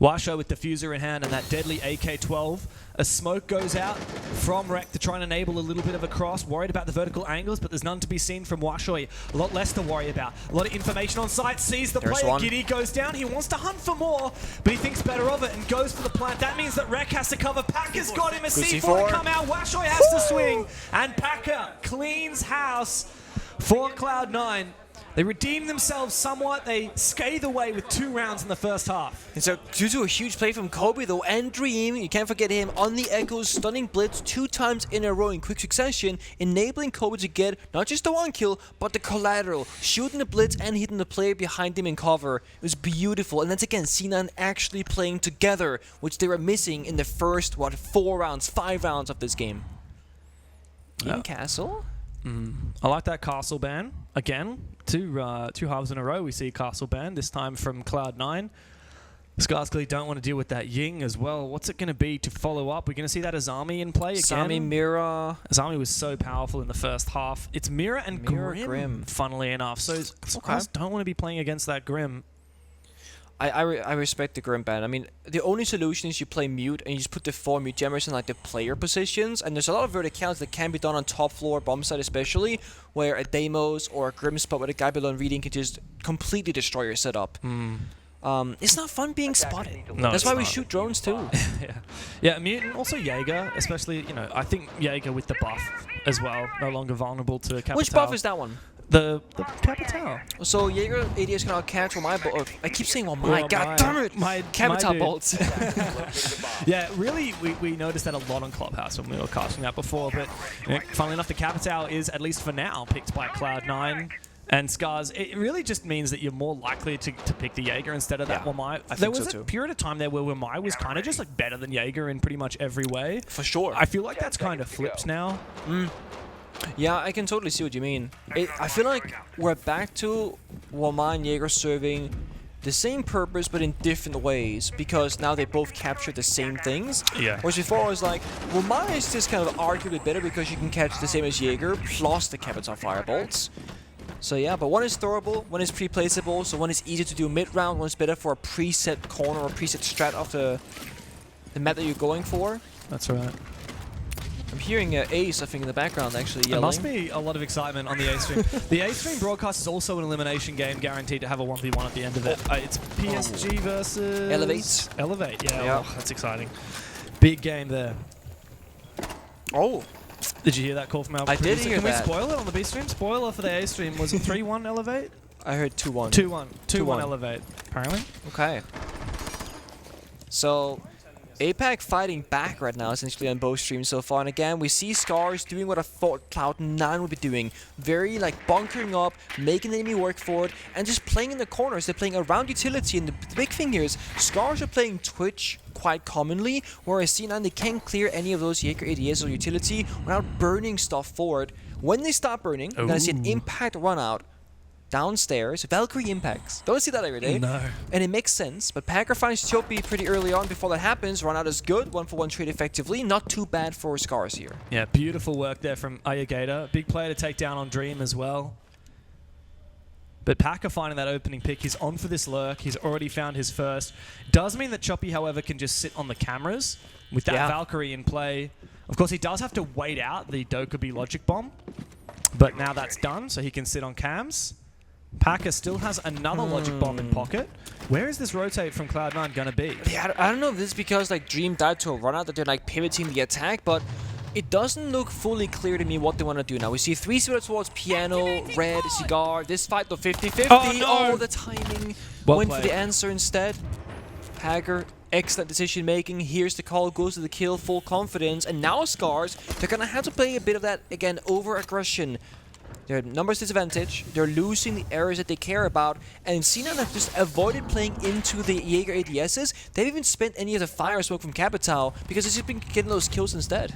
Washo with diffuser in hand and that deadly AK-12. A smoke goes out from Rek to try and enable a little bit of a cross. Worried about the vertical angles, but there's none to be seen from Washo. A lot less to worry about. A lot of information on site. Sees the player. Giddy goes down. He wants to hunt for more, but he thinks better of it and goes for the plant. That means that Rek has to cover. Packer's got him. A C4 to come out. Washo has to swing. And Packer cleans house for Cloud9. They redeem themselves somewhat. They scathe away with 2 rounds in the first half. And so, due to a huge play from Kobe, though, and Dream, you can't forget him on the Echoes, stunning Blitz 2 times in a row in quick succession, enabling Kobe to get not just the 1 kill, but the collateral, shooting the Blitz and hitting the player behind him in cover. It was beautiful. And that's again, C9 actually playing together, which they were missing in the first, 4 rounds, 5 rounds of this game. In Castle? I like that Castle ban. Again, two halves in a row we see Castle ban, this time from Cloud9. SCARZ clearly don't want to deal with that Ying as well. What's it going to be to follow up? We're going to see that Azami in play again. Azami, Mira. Azami was so powerful in the first half. It's Mira and Grim, funnily enough. So SCARZ don't want to be playing against that Grim. I respect the Grim ban. I mean, the only solution is you play mute and you just put the 4 mute jammers in like the player positions, and there's a lot of verticality that can be done on top floor, bomb side especially, where a Deimos or a Grim spot with a guy below reading can just completely destroy your setup. It's not fun being spotted. No, that's why we not. shoot drones too. Yeah, Mutant, also Jaeger, especially, you know, I think Jaeger with the buff as well, no longer vulnerable to Capital. Which buff is that one? The Capital. So Jaeger ADS cannot catch my bolt. I keep saying, oh my god damn it! My Capital dude. bolts. Yeah, really, we noticed that a lot on Clubhouse when we were casting that before, but you know, funnily enough, the Capital is, at least for now, picked by Cloud9. And SCARZ, it really just means that you're more likely to pick the Jaeger instead of that Wamai. There was a period of time there where Wamai was kind of just like better than Jaeger in pretty much every way. For sure. I feel like that's kind of flipped now. Yeah, I can totally see what you mean. I feel like we're back to Wamai and Jaeger serving the same purpose but in different ways, because now they both capture the same things. Yeah. Whereas before I was like, Wamai is just kind of arguably better because you can catch the same as Jaeger plus the Capital Firebolts. So yeah, but one is throwable, one is pre-placeable, so one is easier to do mid-round, one is better for a preset corner or preset strat of the map that you're going for. That's right. I'm hearing Ace, I think, in the background actually yelling. There must be a lot of excitement on the A stream. The A stream broadcast is also an elimination game, guaranteed to have a 1v1 at the end of it. It's PSG versus... Elevate. Elevate, yeah. Yeah. Oh, that's exciting. Big game there. Oh. Did you hear that call from our I producer? did hear that. Can we spoil it on the B stream? Spoiler for the A stream. Was it 3-1 Elevate? I heard 2-1. 2-1. 2-1 2-1. Elevate, apparently. Okay. So, APAC fighting back right now, essentially, on both streams so far. And again, we see SCARZ doing what I thought Cloud9 would be doing. Very, like, bunkering up, making the enemy work for it, and just playing in the corners. They're playing around utility. And the big thing here is, SCARZ are playing Twitch quite commonly, whereas C9, they can't clear any of those Jaeger ADS or utility without burning stuff forward. When they stop burning, you're going to see an impact run out downstairs. Valkyrie impacts. Don't see that every day. No. And it makes sense, but Packer finds Chopi pretty early on before that happens. Run out is good. 1-for-1 trade effectively. Not too bad for SCARZ here. Yeah, beautiful work there from Ayagata. Big player to take down on Dream as well. But Packer finding that opening pick. He's on for this lurk. He's already found his first. Does mean that Choppy, however, can just sit on the cameras with that Valkyrie in play. Of course, he does have to wait out the Dokkaebi logic bomb. But now that's done, so he can sit on cams. Packer still has another logic bomb in pocket. Where is this rotate from Cloud9 going to be? Yeah, I don't know if this is because like Dream died to a run out that they're like pivoting the attack, but it doesn't look fully clear to me what they want to do now. We see 3 splitters towards Piano, Red, Cigar. This fight, though, 50-50. Oh, no. The timing Well went played. for the answer instead. Packer, excellent decision making. Here's the call, goes to the kill, full confidence. And now SCARZ, they're going to have to play a bit of that, again, over-aggression. Their numbers disadvantage, they're losing the areas that they care about, and C9 have just avoided playing into the Jaeger ADSs. They've even spent any of the fire smoke from Capital because it's just been getting those kills instead.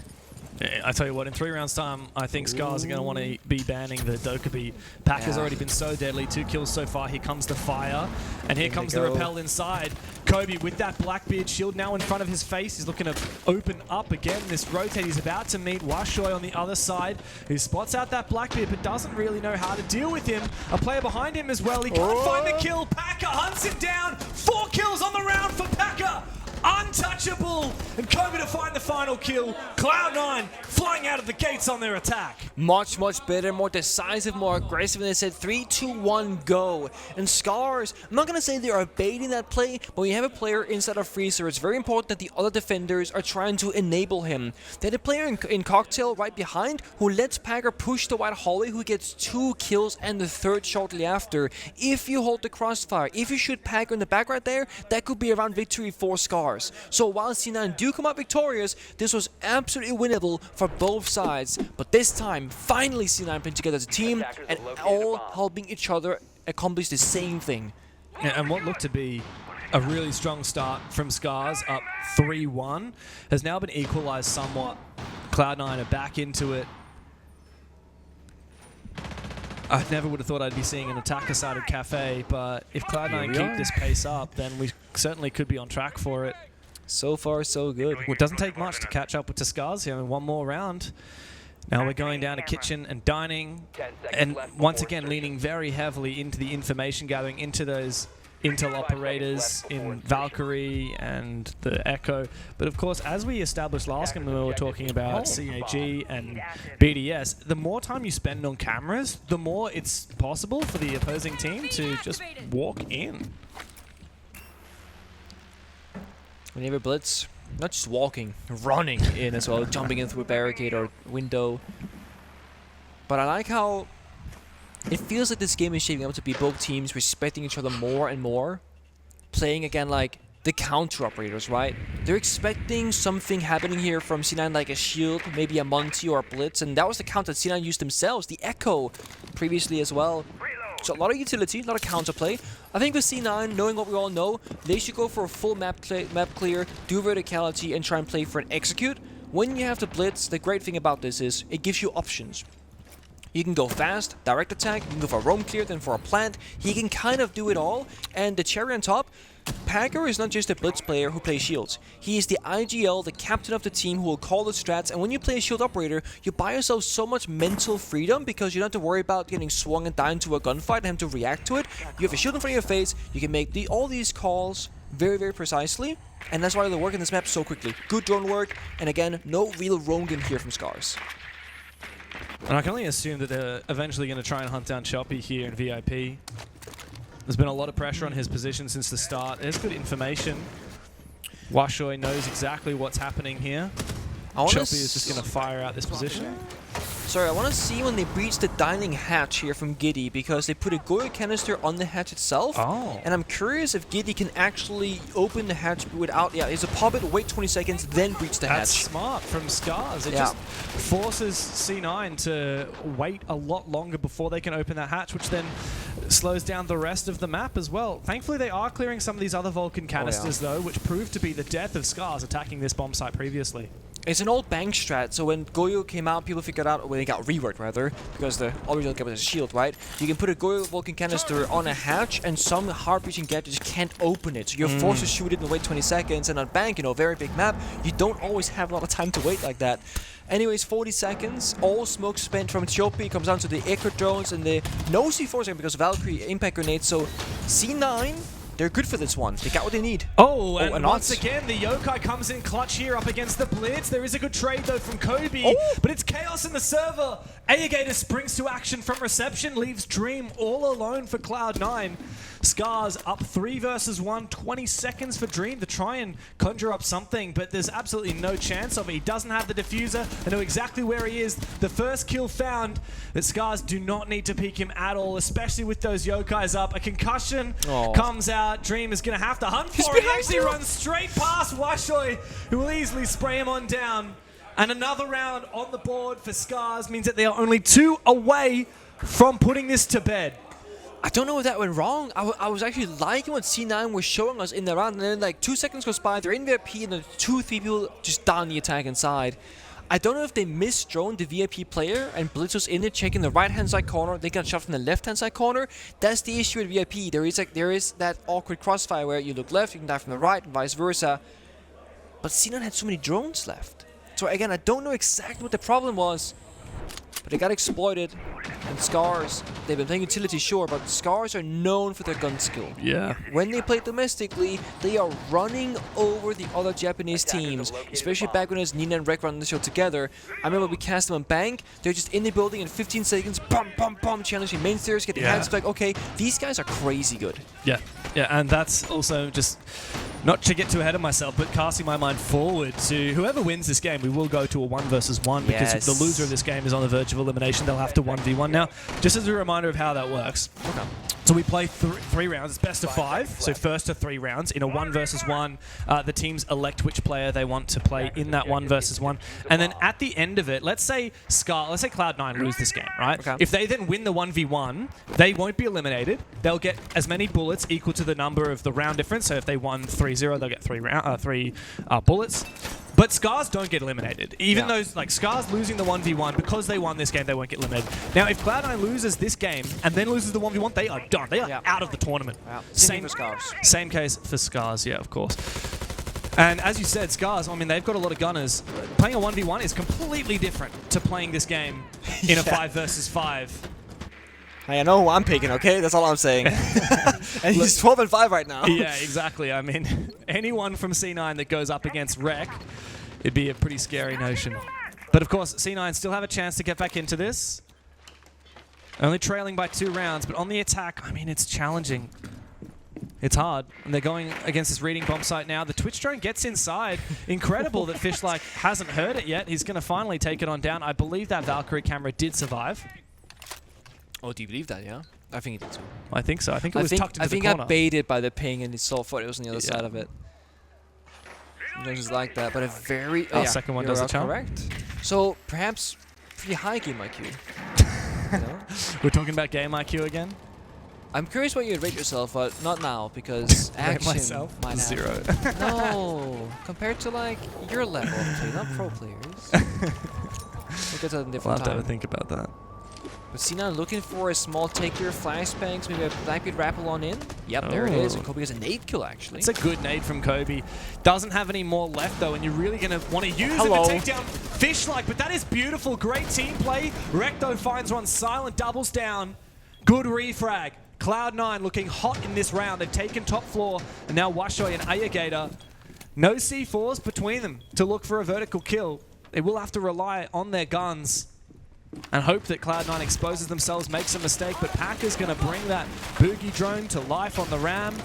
Yeah, I tell you what, in 3 rounds time, I think SCARZ are going to want to be banning the Dokkaebi. Packer's already been so deadly, 2 kills so far. Here comes the fire, and here comes the repel inside. Kobe with that Blackbeard shield now in front of his face. He's looking to open up again. This rotate, he's about to meet Washoy on the other side, who spots out that Blackbeard, but doesn't really know how to deal with him. A player behind him as well. He can't find the kill. Packer hunts him down. 4 kills on the round for Packer. Untouchable, and Kobe to find the final kill. Cloud9 flying out of the gates on their attack. Much, much better, more decisive, more aggressive, and they said 3, 2, 1, go. And SCARZ, I'm not going to say they are baiting that play, but when you have a player inside of Freezer, it's very important that the other defenders are trying to enable him. They had a player in Cocktail right behind who lets Packer push the white hallway, who gets 2 kills and the 3rd shortly after. If you hold the crossfire, if you shoot Packer in the back right there, that could be around victory for SCARZ. So while C9 do come out victorious, this was absolutely winnable for both sides. But this time, finally C9 playing together as a team and all helping each other accomplish the same thing. And what looked to be a really strong start from SCARZ, up 3-1, has now been equalized somewhat. Cloud9 are back into it. I never would have thought I'd be seeing an attacker-sided Cafe, but if Cloud9 keep this pace up, then we certainly could be on track for it. So far, so good. Well, it doesn't take much to catch up with the SCARZ here in 1 more round. Now we're going down to kitchen and dining, and once again leaning very heavily into the information gathering, into those Intel operators in Valkyrie and the Echo. But of course, as we established last time when we were talking about CAG and BDS, the more time you spend on cameras, the more it's possible for the opposing team to just walk in. When you have a blitz, not just walking, running in as well, jumping in through a barricade or window. But I like how it feels like this game is shaping up to be both teams respecting each other more and more, playing again like the counter operators, right? They're expecting something happening here from C9, like a shield, maybe a Monty or a blitz, and that was the counter that C9 used themselves, the Echo previously as well. So a lot of utility, a lot of counterplay. I think with C9, knowing what we all know, they should go for a full map clear, do verticality, and try and play for an execute. When you have the blitz, the great thing about this is it gives you options. You can go fast, direct attack, you can go for a roam clear, then for a plant. He can kind of do it all. And the cherry on top, Packer is not just a blitz player who plays shields. He is the IGL, the captain of the team who will call the strats. And when you play a shield operator, you buy yourself so much mental freedom because you don't have to worry about getting swung and dying to a gunfight and having to react to it. You have a shield in front of your face, you can make all these calls very, very precisely. And that's why they work in this map so quickly. Good drone work, and again, no real roaming here from SCARZ. And I can only assume that they're eventually going to try and hunt down Choppy here in VIP. There's been a lot of pressure on his position since the start. There's good information. Washoy knows exactly what's happening here. Choppy is just going to fire out this position. Sorry, I want to see when they breach the dining hatch here from Giddy, because they put a Goyo canister on the hatch itself. Oh. And I'm curious if Giddy can actually open the hatch without... Yeah, he's a pop it, wait 20 seconds, then breach the That's hatch. smart from SCARZ. It just forces C9 to wait a lot longer before they can open that hatch, which then slows down the rest of the map as well. Thankfully, they are clearing some of these other Vulcan canisters, though, which proved to be the death of SCARZ attacking this bomb site previously. It's an old bank strat, so when Goyo came out, people figured out, when they got reworked rather, because the original game was a shield, right? You can put a Goyo Vulcan canister on a hatch, and some hard-breaching gadgets can't open it. So you're forced to shoot it and wait 20 seconds, and on bank, you know, very big map, you don't always have a lot of time to wait like that. Anyways, 40 seconds. All smoke spent from Ethiopia. It comes down to the Echo drones and the no C4s again because Valkyrie impact grenades. So C9, they're good for this one. They got what they need. And once again, the Yokai comes in clutch here up against the Blitz. There is a good trade, though, from Kobe, but it's chaos in the server. Ayagator springs to action from reception, leaves Dream all alone for Cloud9. SCARZ up 3 versus 1, 20 seconds for Dream to try and conjure up something, but there's absolutely no chance of it. He doesn't have the diffuser. I know exactly where he is. The first kill found, that SCARZ do not need to peek him at all, especially with those Yokais up. A concussion comes out. Dream is going to have to hunt for it. He actually runs straight past Washoi, who will easily spray him on down. And another round on the board for SCARZ means that they are only 2 away from putting this to bed. I don't know if that went wrong. I was actually liking what C9 was showing us in the round, and then like 2 seconds goes by, they're in VIP, and then 2-3 people just down the attack inside. I don't know if they misdroned the VIP player and Blitz was in there checking the right-hand side corner. They got shot from the left-hand side corner. That's the issue with VIP. There is that awkward crossfire where you look left, you can die from the right, and vice versa. But C9 had so many drones left. So again, I don't know exactly what the problem was, but they got exploited. And SCARZ, they've been playing utility, sure, but SCARZ are known for their gun skill. Yeah. When they play domestically, they are running over the other Japanese teams, especially back when it was Nina and Rek running the show together. I remember we cast them on Bank, they're just in the building in 15 seconds, bum, challenging main stairs, getting hands like, okay, these guys are crazy good. Yeah, and that's also just, not to get too ahead of myself, but casting my mind forward to whoever wins this game, we will go to a 1 versus 1 because if the loser of this game is on the verge of elimination, they'll have to 1v1. Now, just as a reminder of how that works. Okay. So we play 3 rounds. It's best of 5. So first to 3 rounds in a 1 versus 1. The teams elect which player they want to play in that 1 versus 1. And then at the end of it, let's say Cloud9 lose this game, right? Okay. If they then win the 1v1, they won't be eliminated. They'll get as many bullets equal to the number of the round difference. So if they won 3-0, they'll get 3 bullets. But SCARZ don't get eliminated. Even though SCARZ losing the 1v1, because they won this game, they won't get eliminated. Now, if Cloud9 loses this game and then loses the 1v1, they are done. They are out of the tournament. Same for SCARZ. Same case for SCARZ, yeah, of course. And as you said, SCARZ, I mean, they've got a lot of gunners. Playing a 1v1 is completely different to playing this game in a 5 versus 5. Hey, I know who I'm picking, okay? That's all I'm saying. And he's 12-5 right now. Yeah, exactly. I mean, anyone from C9 that goes up against Rek, it'd be a pretty scary notion. But of course, C9 still have a chance to get back into this. Only trailing by 2 rounds, but on the attack, I mean, it's challenging. It's hard. And they're going against this reading bomb site now. The Twitch drone gets inside. Incredible that Fishlike hasn't heard it yet. He's going to finally take it on down. I believe that Valkyrie camera did survive. Oh, do you believe that, yeah? I think he did too. I think so. I think it was tucked into the corner. I think I got baited by the ping and he saw it was on the other side of it. Sometimes it's like that, but a very... second one does the challenge. Correct. So, perhaps pretty high game IQ. You know? We're talking about game IQ again? I'm curious what you'd rate yourself, but not now, because action myself? might have... 0. No, compared to, like, your level of play, not pro players. We'll get to a different I'll have to time. have a think about that. But Cena looking for a small take here, flashbangs, maybe a Blackbeard rappel on in. Yep, there it is. And Kobe has a nade kill, actually. It's a good nade from Kobe. Doesn't have any more left, though, and you're really going to want to use it to take down Fishlike. But that is beautiful. Great team play. Recto finds one. Silent doubles down. Good refrag. Cloud9 looking hot in this round. They've taken top floor, and now Washoi and Ayagator. No C4s between them to look for a vertical kill. They will have to rely on their guns and hope that Cloud9 exposes themselves, makes a mistake, but Packer's going to bring that Boogie drone to life on the Ram.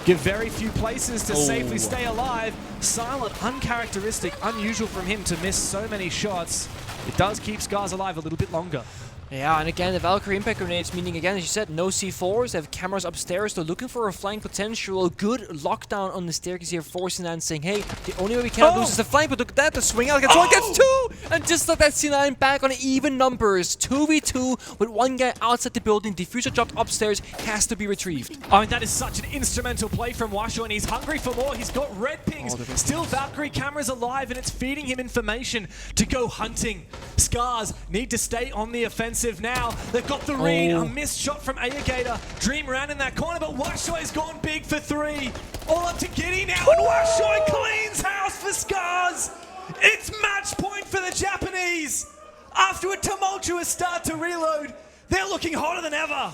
Give very few places to safely stay alive. Silent, uncharacteristic, unusual from him to miss so many shots. It does keep SCARZ alive a little bit longer. Yeah, and again, the Valkyrie impact grenades, meaning again, as you said, no C4s, they have cameras upstairs, they're looking for a flank potential, good lockdown on the staircase here, forcing C9 saying, hey, the only way we cannot lose is the flank, but look at that, the swing out gets one, gets 2! And just like that, C9 back on even numbers, 2v2, with one guy outside the building, diffuser dropped upstairs, has to be retrieved. I mean, that is such an instrumental play from Washoi, and he's hungry for more. He's got red pings, still Valkyrie cameras alive, and it's feeding him information to go hunting. SCARZ need to stay on the offensive now. They've got the read, a missed shot from Ayagator. Dream around in that corner, but Washoi's gone big for 3. All up to Giddy now, and Washoi cleans house for SCARZ. It's match point for the Japanese! After a tumultuous start to reload, they're looking hotter than ever!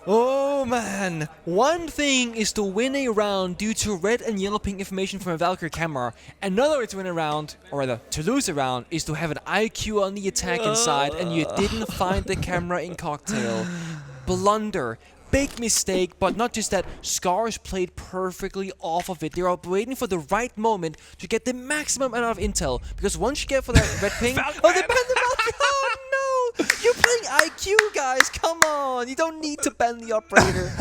Oh man, one thing is to win a round due to red and yellow pink information from a Valkyrie camera. Another way to win a round, or rather to lose a round, is to have an IQ on the attacking side and you didn't find the camera in cocktail. Blunder. Big mistake, but not just that, SCARZ played perfectly off of it. They were waiting for the right moment to get the maximum amount of intel. Because once you get for that red ping, oh, they banned the Valkyrie! Oh no! You're playing IQ, guys! Come on! You don't need to ban the operator.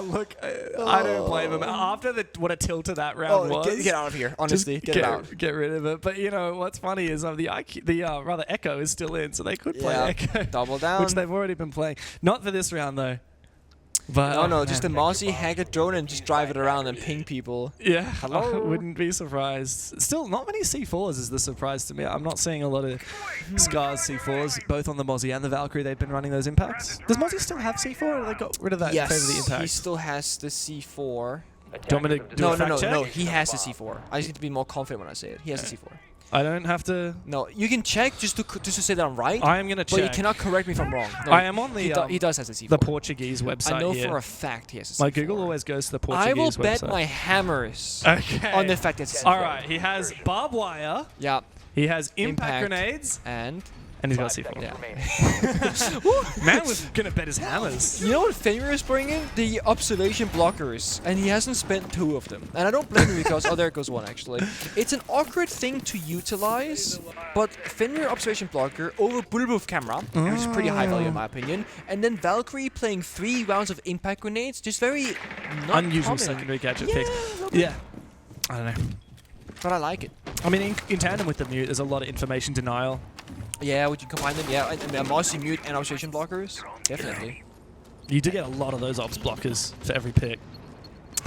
Look, I don't blame him. After what a tilt of that round was. Get out of here, honestly. Get it out. Get rid of it. But you know, what's funny is the IQ, rather Echo is still in, so they could play Echo. Double down. Which they've already been playing. Not for this round, though. But, no, just a Mozzie hack a drone and just drive it around and ping people. Yeah, hello. I wouldn't be surprised. Still, not many C4s is the surprise to me. I'm not seeing a lot of SCARZ C4s, both on the Mozzie and the Valkyrie. They've been running those impacts. Does Mozzie still have C4, or they got rid of that in favor of the impact? He still has the C4. Do you want me to do a fact check? No, he has the C4. I just need to be more confident when I say it. He has the C4. I don't have to. No, you can check just to say that I'm right. I am gonna check. But you cannot correct me if I'm wrong. No, I am on the. He does have the C4. The Portuguese website. I know here. for a fact he has a C4. My Google always goes to the Portuguese I will website. bet my hammers on the fact that it's C4. All right, he has barbed wire. Yeah. He has impact grenades. And he's got C4. Yeah. Man was gonna bet his hammers. You know what Fenrir is bringing? The observation blockers, and he hasn't spent 2 of them. And I don't blame him because there goes 1 actually. It's an awkward thing to utilize, but Fenrir observation blocker over bulletproof camera, which is pretty high value in my opinion, and then Valkyrie playing 3 rounds of impact grenades, just very not unusual common. Secondary gadget Yeah, picks. Yeah, I don't know. But I like it. I mean, in tandem with the mute, there's a lot of information denial. Yeah, would you combine them? Yeah, and Mozzie mute and observation blockers? Definitely. You do get a lot of those ops blockers for every pick.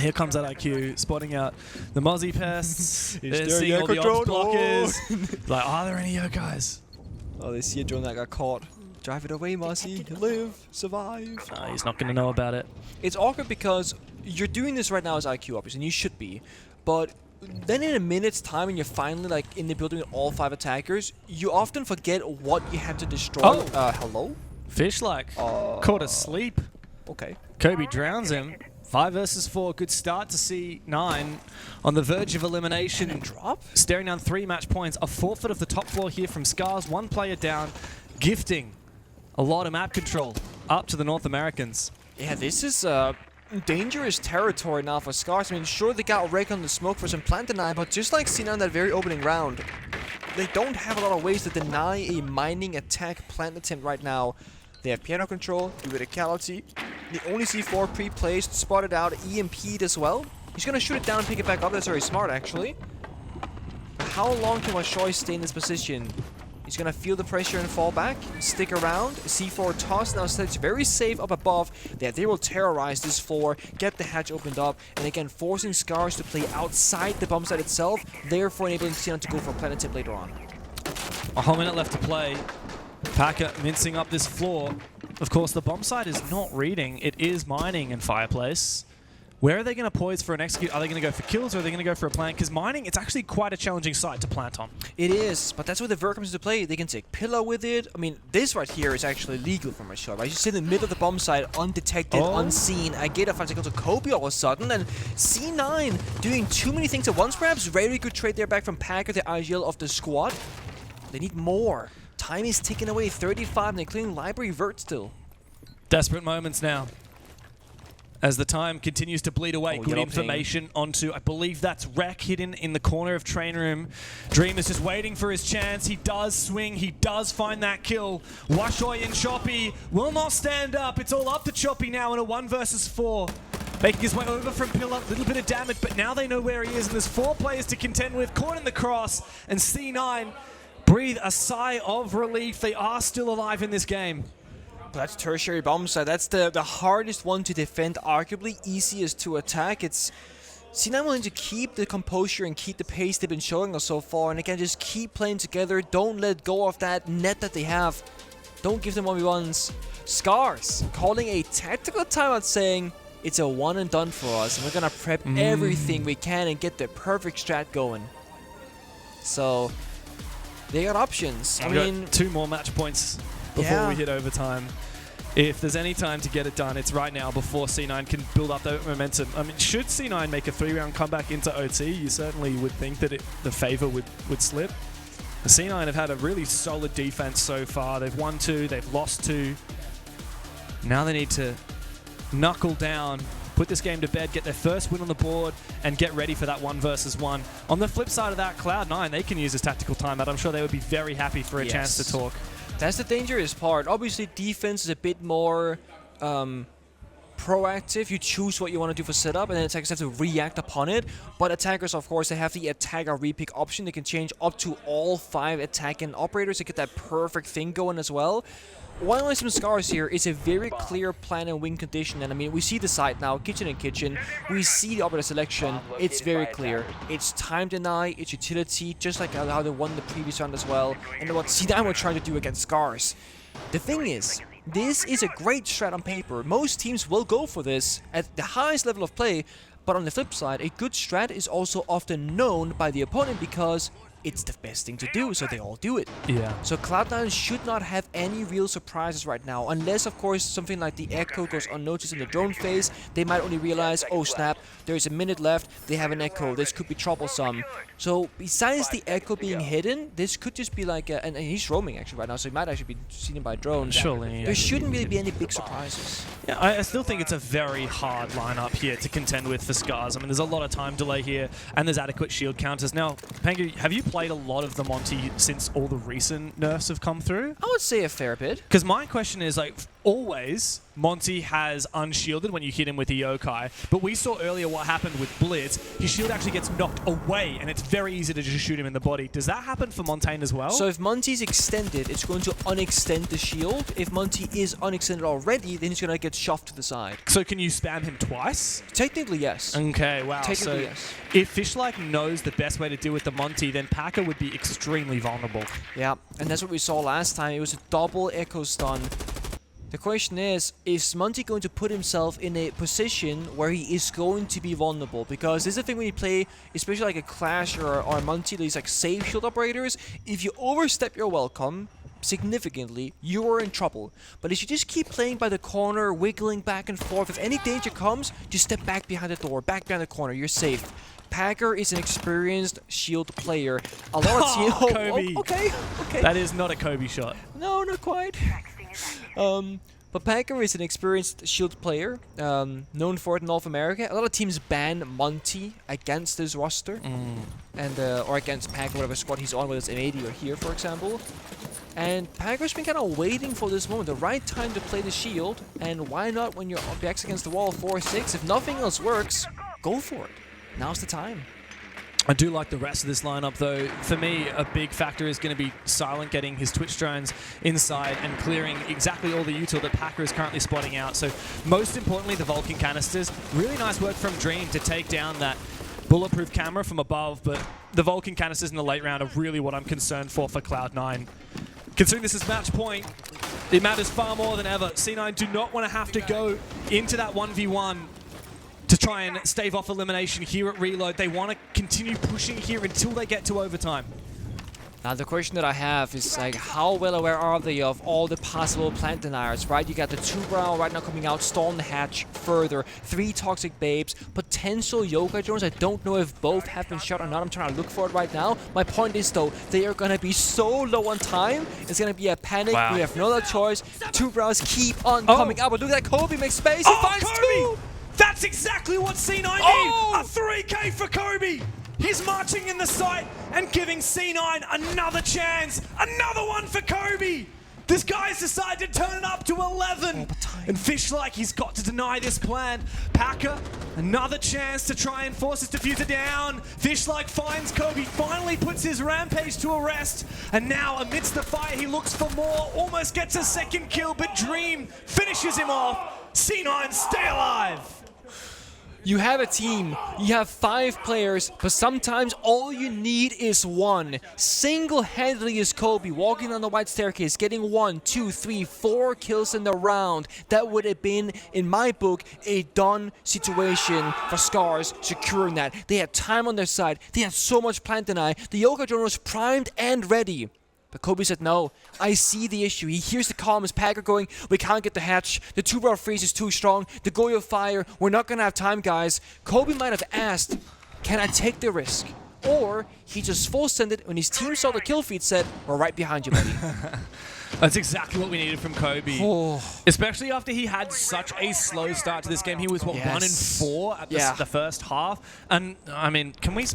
Here comes that IQ, spotting out the Mozzie pests. They're seeing all the ops blockers. Like, are there any guys? Oh, they see a drone that got caught. Drive it away, Mozzie. Live. Survive. He's not going to know about it. It's awkward because you're doing this right now as IQ, obviously, and you should be. But then in a minute's time, when you're finally like in the building with all 5 attackers, you often forget what you have to destroy. Oh. Hello? Fish caught asleep. Okay. Kobe drowns him. 5 versus 4. Good start to C9 on the verge of elimination. And drop? Staring down 3 match points. A forfeit of the top floor here from SCARZ. 1 player down. Gifting a lot of map control up to the North Americans. Yeah, this is dangerous territory now for SCARZ. I mean, sure, they got Rake on the smoke for some plant deny, but just like seen on that very opening round, they don't have a lot of ways to deny a mining attack plant attempt right now. They have piano control, verticality. The only C4 pre-placed, spotted out, EMP'd as well. He's gonna shoot it down and pick it back up. That's very smart, actually. How long can Washoi stay in this position? He's gonna feel the pressure and fall back, stick around. C4 toss now sits very safe up above. They will terrorize this floor, get the hatch opened up, and again forcing SCARZ to play outside the bomb site itself, therefore enabling Xenon to go for a planet tip later on. A whole minute left to play. Packer mincing up this floor. Of course, the bomb site is not reading. It is mining in Fireplace. Where are they going to poise for an execute? Are they going to go for kills or are they going to go for a plant? Because mining, it's actually quite a challenging site to plant on. It is, but that's where the Ver comes into play. They can take pillow with it. I mean, this right here is actually legal for my shot. Right? You sit in the middle of the bomb site, undetected, unseen. I get a 5 seconds to Kobe all of a sudden, and C9 doing too many things at once, perhaps. Very good trade there back from Packer, the IGL of the squad. They need more. Time is ticking away, 35, and they're clearing library vert still. Desperate moments now. As the time continues to bleed away, good information onto, I believe that's Rek hidden in the corner of train room. Dream is just waiting for his chance. He does swing. He does find that kill. Washoi and Choppy will not stand up. It's all up to Choppy now in a 1 versus 4. Making his way over from Pillar, little bit of damage, but now they know where he is, and there's 4 players to contend with. Caught in the cross, and C9 breathe a sigh of relief. They are still alive in this game. That's tertiary bomb site. That's the hardest one to defend, arguably easiest to attack. It's C9 willing to keep the composure and keep the pace they've been showing us so far, and again, just keep playing together. Don't let go of that net that they have. Don't give them 1v1s. SCARZ calling a tactical timeout, saying it's a one and done for us, and we're gonna prep everything we can and get the perfect strat going. So They got options. I We've got mean, 2 more match points before we hit overtime. If there's any time to get it done, it's right now before C9 can build up that momentum. I mean, should C9 make a 3-round comeback into OT, you certainly would think that the favor would slip. The C9 have had a really solid defense so far. They've won 2, they've lost 2. Now they need to knuckle down, put this game to bed, get their first win on the board, and get ready for that 1 versus 1. On the flip side of that, Cloud9, they can use this tactical timeout. I'm sure they would be very happy for a chance to talk. That's the dangerous part. Obviously, defense is a bit more proactive. You choose what you want to do for setup, and then attackers have to react upon it. But attackers, of course, they have the attacker repick option. They can change up to all 5 attacking operators to get that perfect thing going as well. One of some SCARZ here is a very clear plan and win condition, and I mean, we see the side now, kitchen and kitchen. We see the operator selection. It's very clear. It's time deny, it's utility, just like how they won the previous round as well, and what C9 were trying to do against SCARZ. The thing is, this is a great strat on paper. Most teams will go for this at the highest level of play, but on the flip side, a good strat is also often known by the opponent because it's the best thing to do, so they all do it. Yeah. So Cloud9 should not have any real surprises right now, unless, of course, something like the echo goes unnoticed in the drone phase. They might only realize, oh snap, there's a minute left, they have an echo, this could be troublesome. So besides the echo being hidden, this could just be like, and he's roaming actually right now, so he might actually be seen by drone. Surely. There shouldn't really be any big surprises. Yeah, I still think it's a very hard lineup here to contend with for SCARZ. I mean, there's a lot of time delay here, and there's adequate shield counters. Now, Pangu, have you played a lot of the Monty since all the recent nerfs have come through? I would say a fair bit. Because my question is, like, always, Monty has unshielded when you hit him with the yokai, but we saw earlier what happened with Blitz. His shield actually gets knocked away, and it's very easy to just shoot him in the body. Does that happen for Montaigne as well? So if Monty's extended, it's going to unextend the shield. If Monty is unextended already, then he's going to get shoved to the side. So can you spam him twice? Technically, yes. Okay, wow. Technically, So yes. if Fishlike knows the best way to deal with the Monty, then Packer would be extremely vulnerable. Yeah, and that's what we saw last time. It was a double echo stun. The question is Monty going to put himself in a position where he is going to be vulnerable? Because this is the thing when you play, especially like a Clash or a Monty, these like safe shield operators, if you overstep your welcome significantly, you are in trouble. But if you just keep playing by the corner, wiggling back and forth, if any danger comes, just step back behind the door, back behind the corner, you're safe. Packer is an experienced shield player. A lot of teams... Kobe. Okay. That is not a Kobe shot. No, not quite. But Packer is an experienced shield player, known for it in North America. A lot of teams ban Monty against his roster, and or against Packer, whatever squad he's on, whether it's M80 or here, for example. And Packer's been kind of waiting for this moment, the right time to play the shield. And why not when your back's against the wall, 4-6? If nothing else works, go for it. Now's the time. I do like the rest of this lineup, though. For me, a big factor is going to be Silent getting his Twitch drones inside and clearing exactly all the util that Packer is currently spotting out. So most importantly, the Vulcan canisters. Really nice work from Dream to take down that bulletproof camera from above, but the Vulcan canisters in the late round are really what I'm concerned for Cloud9. Considering this is match point, it matters far more than ever. C9 do not want to have to go into that 1v1 to try and stave off elimination here at Reload. They want to continue pushing here until they get to overtime. Now the question that I have is like, how well aware are they of all the possible plant deniers, right? You got the 2 Brow right now coming out, Storm the Hatch further, 3 Toxic Babes, potential Yoga drones. I don't know if both have been shot or not. I'm trying to look for it right now. My point is though, they are going to be so low on time. It's going to be a panic. Wow. We have no other choice. 2 Brows keep on coming out. But look at that, Kobe makes space. He finds Kobe! 2! That's exactly what C9 need! A 3K for Kobe! He's marching in the site and giving C9 another chance! Another one for Kobe! This guy's decided to turn it up to 11! And Fishlike, he's got to deny this plan. Packer, another chance to try and force his diffuser down. Fishlike finds Kobe, finally puts his rampage to a rest. And now, amidst the fire, he looks for more, almost gets a second kill, but Dream finishes him off. C9, stay alive! You have a team, you have 5 players, but sometimes all you need is 1. Single-handedly is Kobe walking on the white staircase, getting 1, 2, 3, 4 kills in the round. That would have been, in my book, a done situation for SCARZ securing that. They had time on their side, they had so much plant deny, the Yoga drone was primed and ready. But Kobe said, no, I see the issue. He hears the comms, Packer going, we can't get the hatch. The 2-bar freeze is too strong. The Goyo fire, we're not going to have time, guys. Kobe might have asked, can I take the risk? Or he just full sent it when his team saw the kill feed, said, we're right behind you, buddy. That's exactly what we needed from Kobe. Oh. Especially after he had such a slow start to this game. He was, what, 1-4 at the first half? And, I mean, can we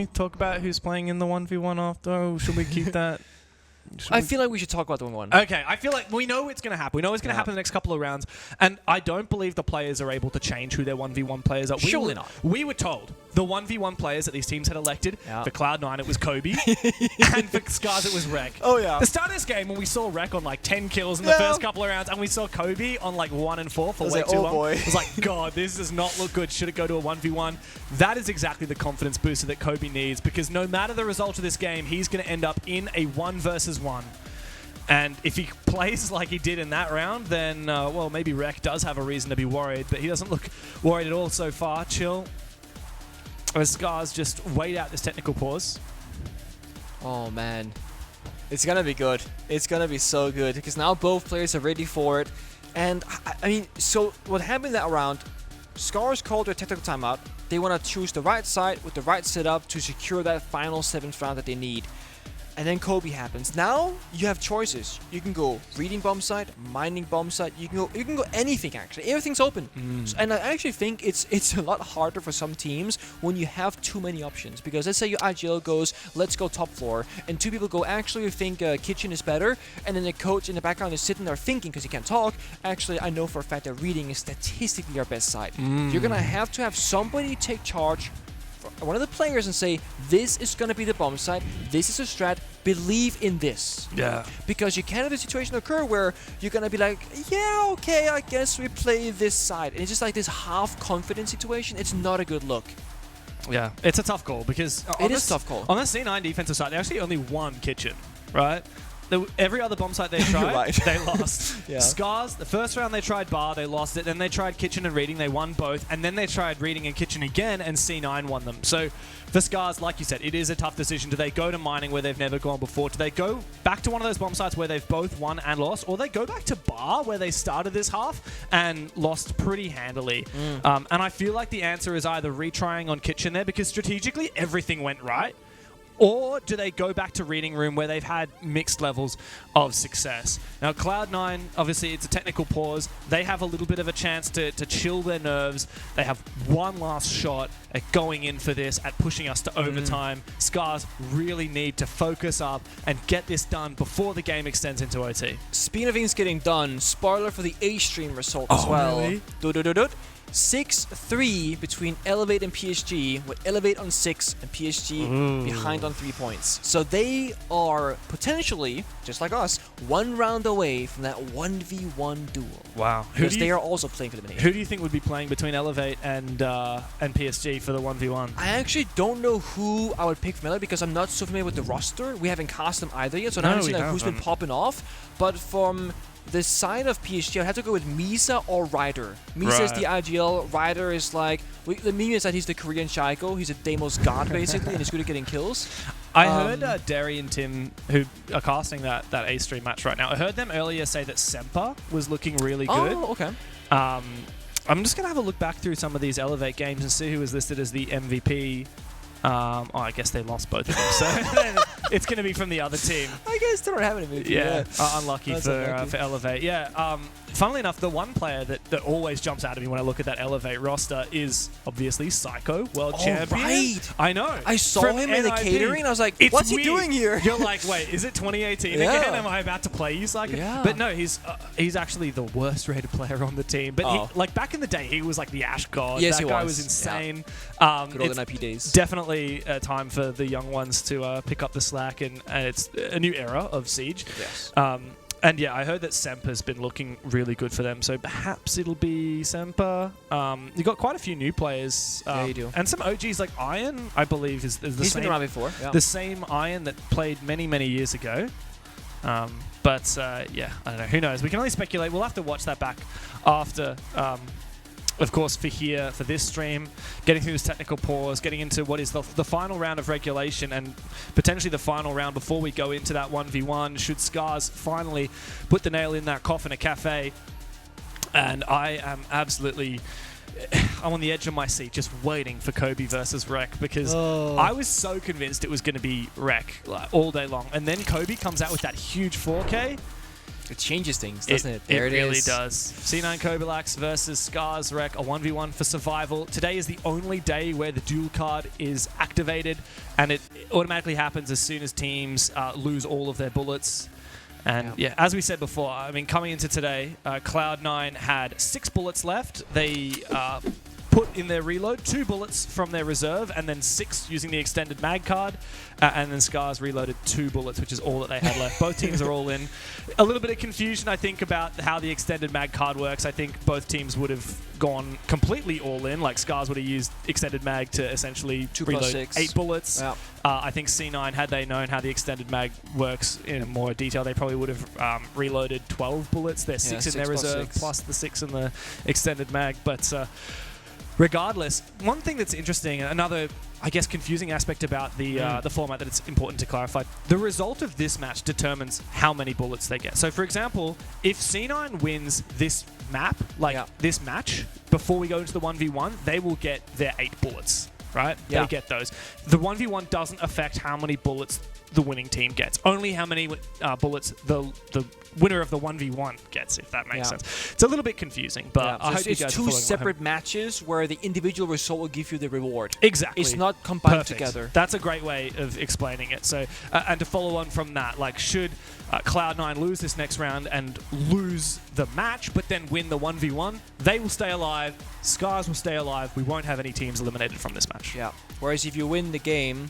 talk about who's playing in the 1v1 after? Or should we keep that? I feel like we should talk about the 1-1. Okay, I feel like we know what's going to happen. We know what's going to happen in the next couple of rounds. And I don't believe the players are able to change who their 1v1 players are. Surely not. We were told the 1v1 players that these teams had elected, for Cloud9 it was Kobe, and for SCARZ it was Rek. Oh, yeah. The start of this game when we saw Rek on like 10 kills in the first couple of rounds, and we saw Kobe on like 1-4 for way too long. Boy. It was like, God, this does not look good. Should it go to a 1v1? That is exactly the confidence booster that Kobe needs, because no matter the result of this game, he's going to end up in a 1 versus 1. And if he plays like he did in that round, then, well, maybe Rek does have a reason to be worried, but he doesn't look worried at all so far. Chill. As SCARZ just wait out this technical pause. Oh, man. It's going to be good. It's going to be so good, because now both players are ready for it. And, I mean, so what happened in that round, SCARZ called their technical timeout. They want to choose the right side with the right setup to secure that final 7th round that they need. And then Kobe happens. Now you have choices. You can go reading bomb site, mining bomb site. You can go anything actually. Everything's open. So, and I actually think it's a lot harder for some teams when you have too many options. Because let's say your IGL goes, let's go top floor, and 2 people go, actually we think kitchen is better, and then the coach in the background is sitting there thinking because he can't talk. Actually, I know for a fact that reading is statistically our best side. You're gonna have to have somebody take charge, one of the players, and say, this is going to be the bomb site, this is a strat, believe in this. Yeah. Because you can't have a situation occur where you're going to be like, yeah, okay, I guess we play this side. And it's just like this half-confident situation. It's not a good look. Yeah, it's a tough call because... It is a tough call. On the C9 defensive side, they actually only won kitchen, right? Every other bomb site they tried, right. they lost. Yeah. SCARZ, the first round they tried bar, they lost it. Then they tried kitchen and reading, they won both. And then they tried reading and kitchen again, and C9 won them. So for SCARZ, like you said, it is a tough decision. Do they go to mining where they've never gone before? Do they go back to one of those bomb sites where they've both won and lost? Or they go back to bar where they started this half and lost pretty handily? And I feel like the answer is either retrying on kitchen there, because strategically everything went right. Or do they go back to reading room where they've had mixed levels of success? Now, Cloud9, obviously, it's a technical pause. They have a little bit of a chance to chill their nerves. They have one last shot at going in for this, at pushing us to overtime. SCARZ really need to focus up and get this done before the game extends into OT. Speaking of things getting done, spoiler for the A-Stream result as well. Really? 6-3 between Elevate and PSG, with Elevate on 6 and PSG behind on 3 points. So they are potentially, just like us, 1 round away from that 1v1 duel. Wow. Because they are also playing for elimination. Who do you think would be playing between Elevate and PSG for the 1v1? I actually don't know who I would pick from Elevate because I'm not so familiar with the roster. We haven't cast them either yet, so I haven't seen who's been popping off. But from the side of PSG, I'd have to go with Misa or Ryder. Misa is the IGL. Ryder is like... the meme is that he's the Korean Shaiko. He's a Deimos god, basically, and he's good at getting kills. I heard Derry and Tim, who are casting that A-Stream match right now, I heard them earlier say that Semper was looking really good. Oh, okay. I'm just going to have a look back through some of these Elevate games and see who was listed as the MVP. I guess they lost both of them, so it's going to be from the other team. I guess they don't have any MVP. Yeah, unlucky for Elevate. Yeah, funnily enough, the one player that always jumps out at me when I look at that Elevate roster is obviously Psycho, world champion. Right. I know. I saw him in the catering. I was like, what's he doing here? You're like, wait, is it 2018 again? Am I about to play you, Psycho? Yeah. But no, he's actually the worst rated player on the team. But he, like back in the day, he was like the Ash God. Yes, that he guy was. was insane. Yeah. Good old NIP days. Definitely time for the young ones to pick up the slack, and it's a new era of Siege. Yes. And yeah, I heard that Semper's been looking really good for them, so perhaps it'll be Semper. You got quite a few new players. Yeah, you do. And some OGs like Iron, I believe, is the He's same. been around before. Yeah. The same Iron that played many, many years ago. But yeah, I don't know. Who knows? We can only speculate. We'll have to watch that back after of course, for this stream, getting through this technical pause, getting into what is the final round of regulation and potentially the final round before we go into that 1v1, should SCARZ finally put the nail in that coffin at Cafe. And I am absolutely... I'm on the edge of my seat just waiting for Kobe versus Rek because I was so convinced it was going to be Rek like, all day long. And then Kobe comes out with that huge 4K. It changes things, doesn't it? There it really does. C9 Kobelax versus SCARZ Rek, a 1v1 for survival. Today is the only day where the dual card is activated, and it automatically happens as soon as teams lose all of their bullets. And yeah, as we said before, I mean, coming into today, Cloud9 had 6 bullets left. They put in their reload 2 bullets from their reserve, and then 6 using the extended mag card. And then SCARZ reloaded 2 bullets, which is all that they had left. Both teams are all in. A little bit of confusion, I think, about how the extended mag card works. I think both teams would have gone completely all in. Like SCARZ would have used extended mag to essentially 2 reload plus 6. 8 bullets. Yeah. I think C9, had they known how the extended mag works in more detail, they probably would have reloaded 12 bullets. There's 6 in their reserve, plus the 6 in the extended mag. But regardless, one thing that's interesting, another, I guess, confusing aspect about the format that it's important to clarify, the result of this match determines how many bullets they get. So, for example, if C9 wins this map, this match, before we go into the 1v1, they will get their 8 bullets, right? Yeah. They get those. The 1v1 doesn't affect how many bullets the winning team gets. Only how many bullets the winner of the 1v1 gets, if that makes sense. It's a little bit confusing, but I hope you guys it's are 2 following separate matches where the individual result will give you the reward. Exactly. It's not combined Perfect. together. That's a great way of explaining it. So, and to follow on from that, like, should Cloud9 lose this next round and lose the match, but then win the 1v1, they will stay alive. SCARZ will stay alive. We won't have any teams eliminated from this match. Yeah. Whereas if you win the game,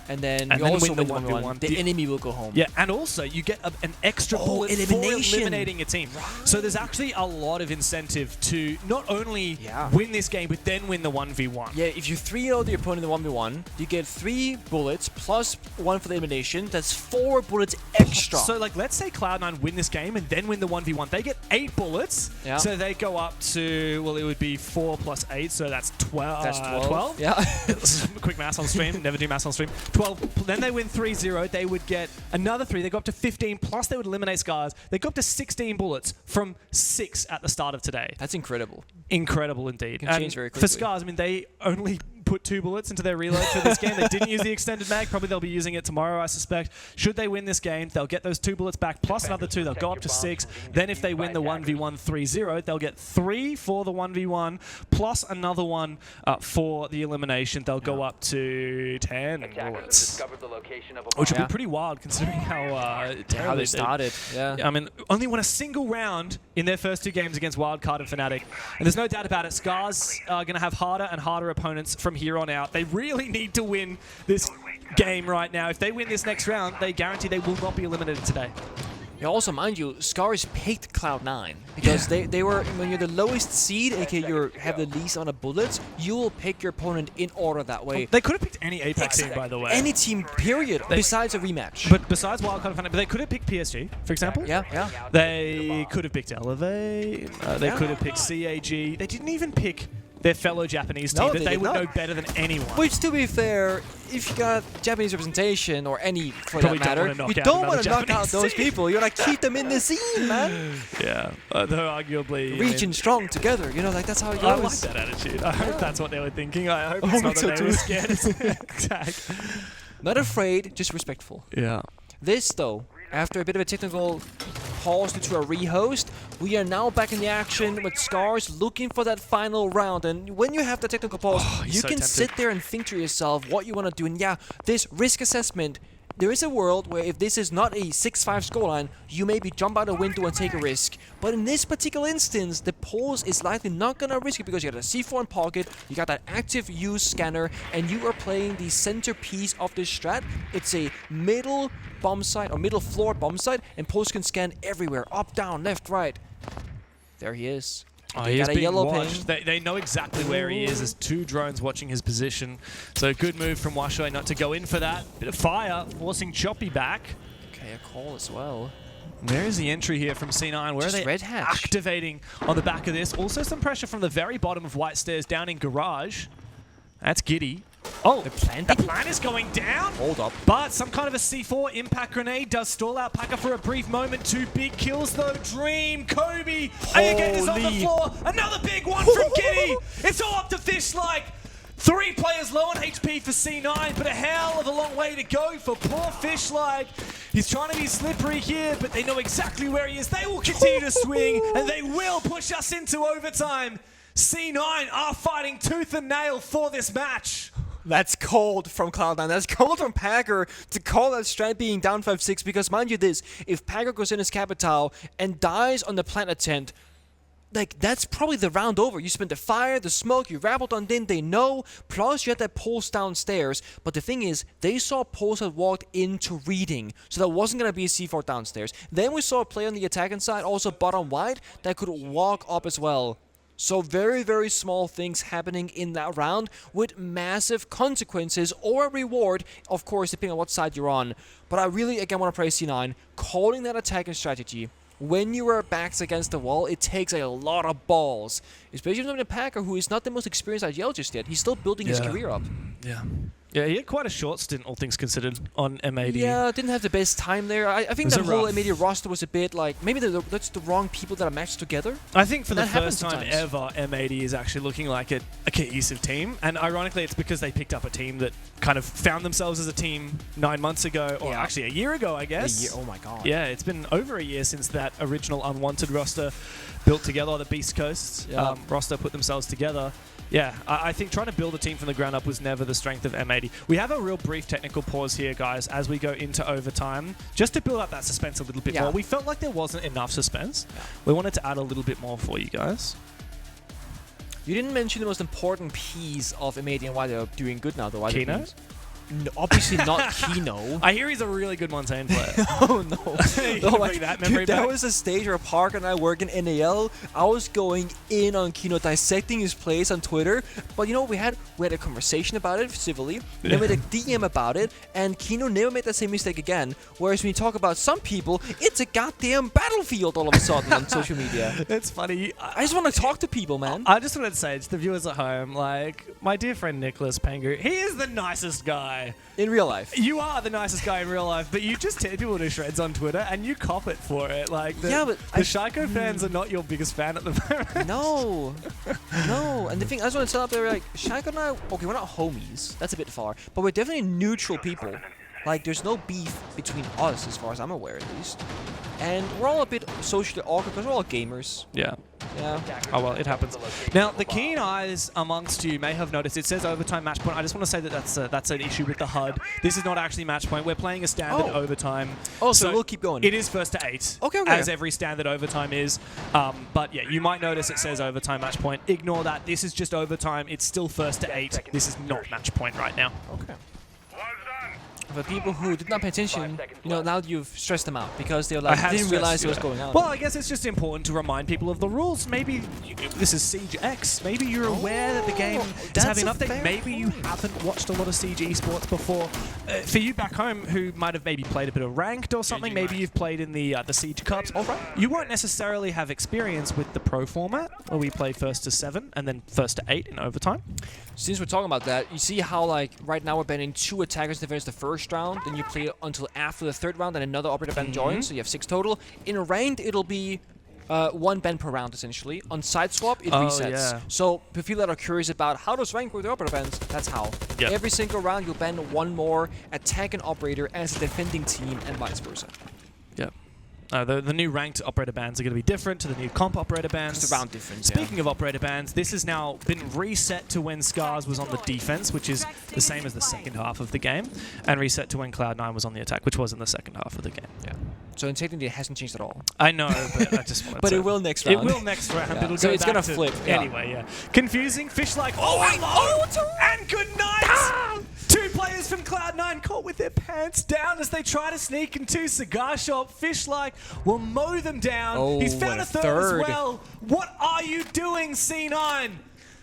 and then And you then also win the win 1v1, the enemy will go home. Yeah, and also you get an extra bullet elimination. for eliminating a team. Right. So there's actually a lot of incentive to not only Yeah. win this game, but then win the 1v1. Yeah, if you 3-0 the opponent in the 1v1, you get 3 bullets plus 1 for the elimination. That's 4 bullets extra. So, like, let's say Cloud9 win this game and then win the 1v1. They get 8 bullets. Yeah. So they go up to, well, it would be 4 plus 8, so that's 12. That's 12. Yeah. Yeah. Quick maths on stream. Never do maths on stream. 12. Then they win 3-0. They would get another 3. They go up to 15, plus they would eliminate SCARZ. They go up to 16 bullets from 6 at the start of today. That's incredible. Incredible indeed. Can change very quickly. For SCARZ, I mean, they only put 2 bullets into their reload for this game. They didn't use the extended mag. Probably they'll be using it tomorrow, I suspect. Should they win this game, they'll get those 2 bullets back, plus another 2. They'll go up to 6. Then if they win the 1v1 3-0, they'll get 3 for the 1v1, plus another 1 for the elimination. They'll go up to 10 bullets. Which would be pretty wild, considering how terribly they started. Yeah. I mean, only won a single round in their first 2 games against Wildcard and Fnatic. And there's no doubt about it, SCARZ are going to have harder and harder opponents from here on out. They really need to win this game right now. If they win this next round, they guarantee they will not be eliminated today. Yeah, also, mind you, SCARZ picked Cloud9 because they were, when you're the lowest seed, aka you have the least amount of bullets, you will pick your opponent in order that way. They could have picked any APAC team, by the way. Any team, period, besides a rematch. But besides Wildcard and Fnatic, but they could have picked PSG, for example. Yeah. They could have picked Elevate. They could have picked CAG. They didn't even pick their fellow Japanese team that they would know better than anyone. Which, to be fair, if you got Japanese representation or any for Probably that matter, you don't want to knock out those people. You want to keep them in the scene, man. Yeah, though arguably region strong together. You know, like that's how it goes. I like that attitude. I hope that's what they were thinking. I hope it's not that they were scared as an attack. Not afraid, just respectful. Yeah. This, though, after a bit of a technical pause due to a rehost, we are now back in the action with SCARZ looking for that final round. And when you have the technical pause, you so can tempted. sit there and think to yourself what you want to do. And yeah, this risk assessment, there is a world where if this is not a 6-5 scoreline, you maybe jump out a window and take a risk. But in this particular instance, the pause is likely not going to risk it because you got a C4 in pocket, you got that active use scanner, and you are playing the centerpiece of this strat. It's a middle bomb site or middle floor bomb site, and pause can scan everywhere, up, down, left, right. There he is. Oh, he got a yellow watched. They know exactly where he is. There's 2 drones watching his position. So good move from Washoe not to go in for that. Bit of fire, forcing Choppy back. Okay, a call as well. Where is the entry here from C9? Where Just are they Red Hatch. activating on the back of this? Also some pressure from the very bottom of White Stairs down in Garage. That's giddy. Oh, the plant is going down. Hold up. But some kind of a C4 impact grenade does stall out Packer for a brief moment. 2 big kills though. Dream, Kobe, again is on the floor. Another big one from Giddy. It's all up to Fishlike. 3 players low on HP for C9, but a hell of a long way to go for poor Fishlike. He's trying to be slippery here, but they know exactly where he is. They will continue to swing, and they will push us into overtime. C9 are fighting tooth and nail for this match. That's cold from Cloud9. That's cold from Packer to call that strat being down 5-6, because mind you this, if Packer goes in as Capital and dies on the plant attempt, like, that's probably the round over. You spent the fire, the smoke, you rabbled on in, they know, plus you had that Pulse downstairs. But the thing is, they saw Pulse had walked into reading, so that wasn't going to be a C4 downstairs. Then we saw a play on the attacking side, also bottom wide, that could walk up as well. So very, very small things happening in that round with massive consequences or a reward, of course, depending on what side you're on. But I really, again, want to praise C9. Calling that attacking strategy, when you are backs against the wall, it takes a lot of balls. Especially from the Packer, who is not the most experienced at Yale just yet. He's still building his career up. Yeah, he had quite a short stint, all things considered, on M80. Yeah, didn't have the best time there. I think that whole M80 roster was a bit like, maybe that's the wrong people that are matched together. I think for the That first happens time sometimes. ever, M80 is actually looking like a cohesive team. And ironically, it's because they picked up a team that kind of found themselves as a team 9 months ago, or actually a year ago, I guess. Oh my god. Yeah, it's been over a year since that original Unwanted roster built together, the Beast Coast roster put themselves together. Yeah, I think trying to build a team from the ground up was never the strength of M80. We have a real brief technical pause here, guys, as we go into overtime, just to build up that suspense a little bit more. We felt like there wasn't enough suspense. We wanted to add a little bit more for you guys. You didn't mention the most important piece of M80 and why they're doing good now, though. Kino? No, obviously not Kino. I hear he's a really good Montaigne player. Oh no! Oh, like that memory Dude, back? that was a stage where Parker and I work in NAL. I was going in on Kino, dissecting his plays on Twitter. But you know, we had a conversation about it civilly. Then we had a DM about it, and Kino never made that same mistake again. Whereas when you talk about some people, it's a goddamn battlefield all of a sudden on social media. It's funny. I just want to talk to people, man. I just wanted to say to the viewers at home, like, my dear friend Nicholas Pengu, he is the nicest guy. In real life. You are the nicest guy in real life, but you just tear people to shreds on Twitter and you cop it for it. Like, the Shaiko fans are not your biggest fan at the moment. No. No. And the thing, I just want to tell up there, like, Shaiko and I, okay, we're not homies. That's a bit far. But we're definitely neutral people. Like, there's no beef between us, as far as I'm aware, at least. And we're all a bit socially awkward because we're all gamers. Yeah. Yeah. Oh, well, it happens. Now, the keen eyes amongst you may have noticed it says overtime match point. I just want to say that that's an issue with the HUD. This is not actually match point. We're playing a standard overtime. Oh, so we'll keep going. It is first to 8. Okay. As every standard overtime is. But yeah, you might notice it says overtime match point. Ignore that. This is just overtime. It's still first to 8. This is not match point right now. Okay. For people who did not pay attention, you know, now you've stressed them out because they were like, didn't realize it was going on. Well, I guess it's just important to remind people of the rules. Maybe this is Siege X. Maybe you're aware that the game is having an update. Maybe you haven't watched a lot of Siege esports before. For you back home who might have maybe played a bit of Ranked or something, maybe you've played in the Siege Cups. You won't necessarily have experience with the Pro format, where we play first to 7 and then first to 8 in overtime. Since we're talking about that, you see how, like, right now we're banning 2 attackers to finish the first round, then you play until after the 3rd round, and another operator ban joins, so you have 6 total. In a ranked, it'll be 1 ban per round, essentially. On side swap, it resets. Yeah. So, for people that are curious about how does rank work with the operator bans, that's how. Yep. Every single round, you'll ban 1 more attack and operator as a defending team, and vice versa. Yep. The new ranked operator bans are going to be different to the new comp operator bans. It's the round difference. Speaking of operator bans, this has now been reset to when SCARZ was on the defense, which is the same as the second half of the game, and reset to when Cloud9 was on the attack, which was in the second half of the game. Yeah. So in technically, it hasn't changed at all. I know, but I just wanted But to... it will next round. It will next round. Yeah. It'll So go it's back gonna to... flip. Yeah. Anyway, yeah. Confusing. Fishlike. And good night! 2 players from Cloud9 caught with their pants down as they try to sneak into Cigar Shop. Fishlike will mow them down. He's found a third as well. What are you doing, C9?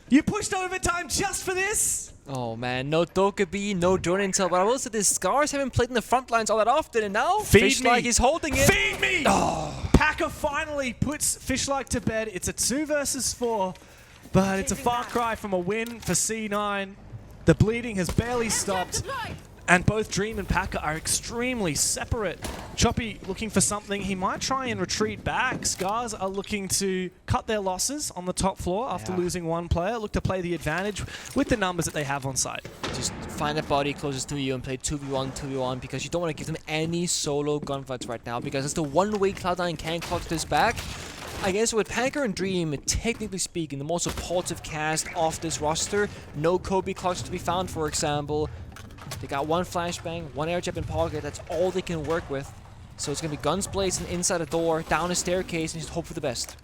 You pushed overtime just for this? Oh man, no Dokkaebi, no drone intel, but I will say this, SCARZ haven't played in the front lines all that often, and now Fishlike is holding it. Feed me! Oh. Packer finally puts Fishlike to bed. It's a 2 versus 4, but it's a far cry from a win for C9. The bleeding has barely stopped, and both Dream and Packer are extremely separate. Choppy looking for something. He might try and retreat back. SCARZ are looking to cut their losses on the top floor after losing one player. Look to play the advantage with the numbers that they have on site. Just find a body closest to you and play 2v1, 2v1, because you don't want to give them any solo gunfights right now, because it's the one way Cloud9 can clutch this back. I guess with Packer and Dream, technically speaking, the most supportive cast off this roster, no Kobe clutch to be found, for example. They got one flashbang, one air jab in pocket, that's all they can work with. So it's going to be guns blazing inside a door, down a staircase, and just hope for the best.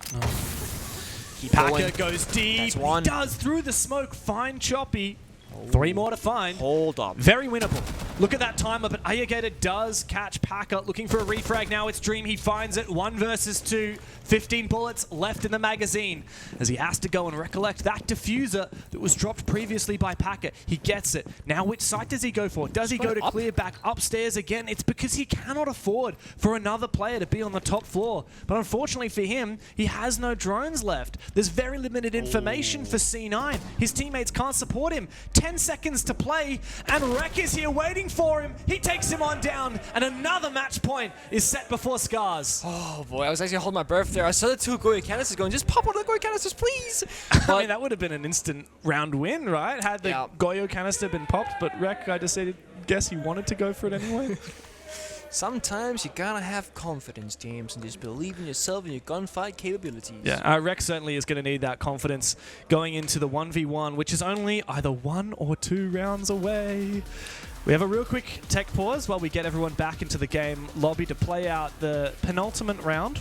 Keep Packer going. goes deep. That's one. He does through the smoke. Find Choppy. 3 more to find. Hold up. Very winnable. Look at that timer, but Ayagator does catch Packer. Looking for a refrag now. It's Dream. He finds it. 1 versus 2. 15 bullets left in the magazine as he has to go and recollect that diffuser that was dropped previously by Packer. He gets it. Now which site does he go for? Does he go to clear back upstairs again? It's because he cannot afford for another player to be on the top floor. But unfortunately for him, he has no drones left. There's very limited information for C9. His teammates can't support him. 10 seconds to play, and Rek is here waiting for him. He takes him on down, and another match point is set before SCARZ. Oh boy, I was actually holding my breath there. I saw the 2 Goyo canisters going, just pop one of the Goyo canisters, please! But I mean, that would have been an instant round win, right? Had the Goyo canister been popped, but Rek, I decided, guess he wanted to go for it anyway. sometimes you gotta have confidence, James, and just believe in yourself and your gunfight capabilities. Yeah, Rek certainly is going to need that confidence going into the 1v1, which is only either 1 or 2 rounds away. We have a real quick tech pause while we get everyone back into the game lobby to play out the penultimate round,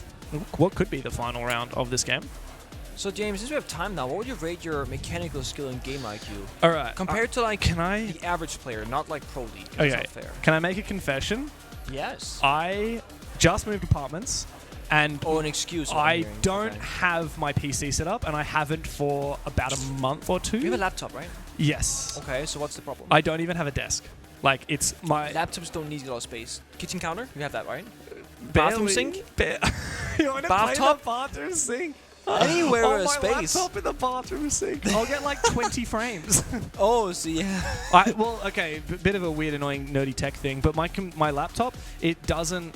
what could be the final round of this game. So James, since we have time now, what would you rate your mechanical skill and game IQ? All right. Compared to like the average player, not like Pro League. Okay. That's not fair. Can I make a confession? Yes. I just moved apartments, and an excuse. I don't have my PC set up, and I haven't for about a month or 2. You have a laptop, right? Yes. Okay, so what's the problem? I don't even have a desk. Like, it's my... Laptops don't need a lot of space. Kitchen counter? You have that, right? Barely. Bathroom sink? You want to play the bathroom sink? Anywhere on with my space. laptop in the bathroom sink. I'll get like 20 frames. Oh, so yeah. Well, okay, bit of a weird, annoying, nerdy tech thing, but my laptop, it doesn't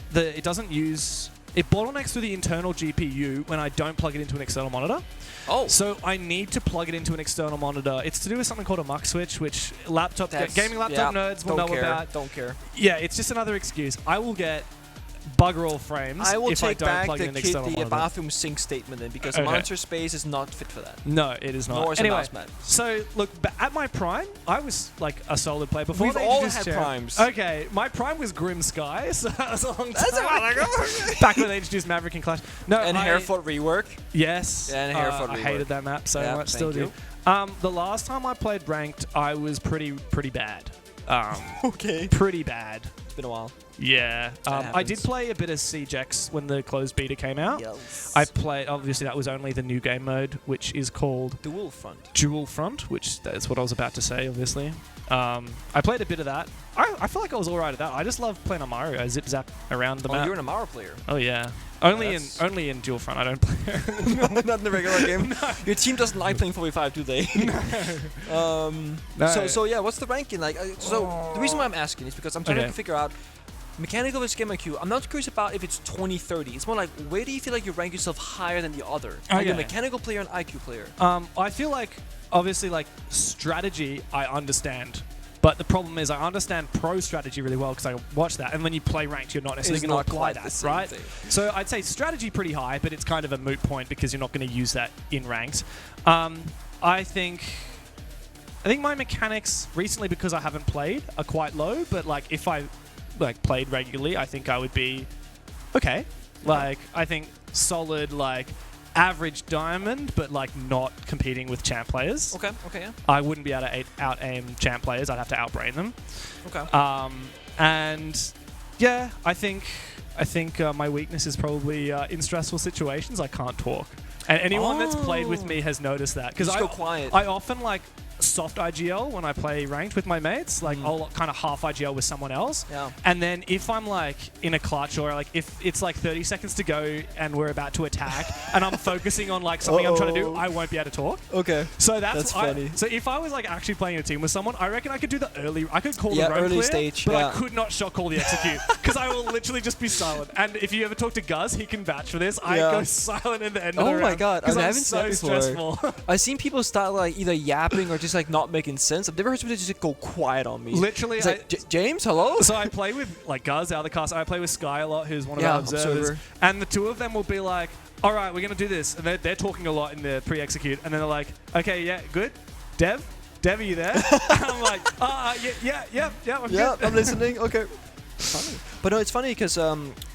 use... It bottlenecks through the internal GPU when I don't plug it into an external monitor. Oh. So I need to plug it into an external monitor. It's to do with something called a muck switch, which gaming laptop nerds will know about. Don't care. Yeah, it's just another excuse. I will get bugger all frames I will if take I don't back plug in an external the monitor. bathroom sink statement then, because monitor space is not fit for that. No, it is not. Nor is anyway, a mouse mat. So look, at my prime, I was like a solid player before. We've all had primes. Okay, my prime was Grim Sky, so that was a long time. That's a while ago. Back when they introduced Maverick and Clash. No, And Hereford rework. Yes. And Hereford I rework. hated that map so much. Still do. you. The last time I played ranked, I was pretty bad. Okay. Pretty bad. It's been a while. Yeah. I did happens. play a bit of CJX when the closed beta came out. Yes. I played, obviously that was only the new game mode, which is called Dual front. Dual Front, which that's what I was about to say, obviously. I played a bit of that. I feel like I was alright at that. I just love playing on Mario. I zip zap around the map. You're an Amaro player. Oh yeah. Only in Dual Front. I don't play. Not in the regular game. No. Your team doesn't like playing 4v5, do they? No. No. So yeah, what's the ranking like? The reason why I'm asking is because I'm trying to figure out mechanical versus game IQ. I'm not curious about if it's 20-30. It's more like, where do you feel like you rank yourself higher than the other? Are you a mechanical player and IQ player? I feel like, obviously, like, strategy, I understand. But the problem is, I understand pro strategy really well because I watch that. And when you play ranked, you're not necessarily going to apply that, right? So I'd say strategy pretty high, but it's kind of a moot point because you're not going to use that in ranked. I think my mechanics recently, because I haven't played, are quite low. But like, if I played regularly, I think I would be okay. Like, I think solid, like, average diamond, but like not competing with champ players. Okay, yeah. I wouldn't be able to out-aim champ players. I'd have to outbrain them. Okay. And yeah, I think my weakness is probably in stressful situations, I can't talk. And anyone that's played with me has noticed that. Because Just go quiet. I often like soft IGL when I play ranked with my mates. Like I'll kind of half IGL with someone else. Yeah. And then if I'm like in a clutch or like if it's like 30 seconds to go and we're about to attack and I'm focusing on like something I'm trying to do, I won't be able to talk. Okay. So that's funny. So if I was like actually playing a team with someone, I reckon I could do the early. I could call the roam early clear, stage, but I yeah. could not shot call the execute because I will literally just be silent. And if you ever talk to Guz, he can vouch for this. I Yeah. go silent in the end of the round. Oh my god, because I I'm haven't so seen that before. stressful. I've seen people start like either yapping or just like not making sense. I've never heard somebody just go quiet on me. Literally, It's like, James, hello? So I play with like Guz out of the cast. I play with Sky a lot, who's one of Yeah, our observers, observer. and the two of them will be like, "All right, we're gonna do this," and they're talking a lot in the pre-execute, and then they're like, "Okay, yeah, good, Dev, are you there?" And I'm like, yeah, I'm Yeah, good. I'm listening. Okay. Funny. But no, it's funny because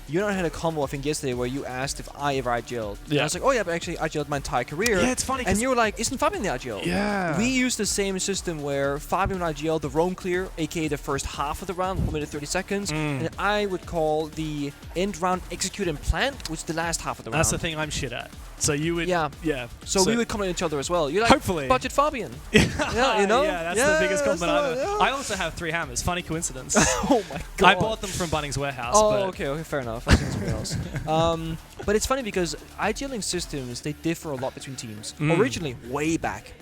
you and I had a combo, I think, yesterday where you asked if I ever IGL'd. And I Yeah. was like, oh yeah, but actually I IGL'd my entire career. Yeah, it's funny 'cause- And you were like, isn't Fabian the IGL? Yeah. We use the same system where Fabian would IGL the roam clear, aka the first half of the round, 1 minute 30 seconds. And I would call the end round execute and plant, which is the last half of the round. That's the thing I'm shit at. So you would, Yeah. yeah. So we would comment each other as well. You're like, Hopefully. budget Fabian. Yeah, you know? Yeah, that's Yeah, the biggest that's compliment the ever. one, yeah. I also have 3 hammers. Funny coincidence. Oh my god. I bought them from Bunnings Warehouse. Oh, but okay, fair enough. I think something else. But it's funny because IGLing systems, they differ a lot between teams. Originally, way back,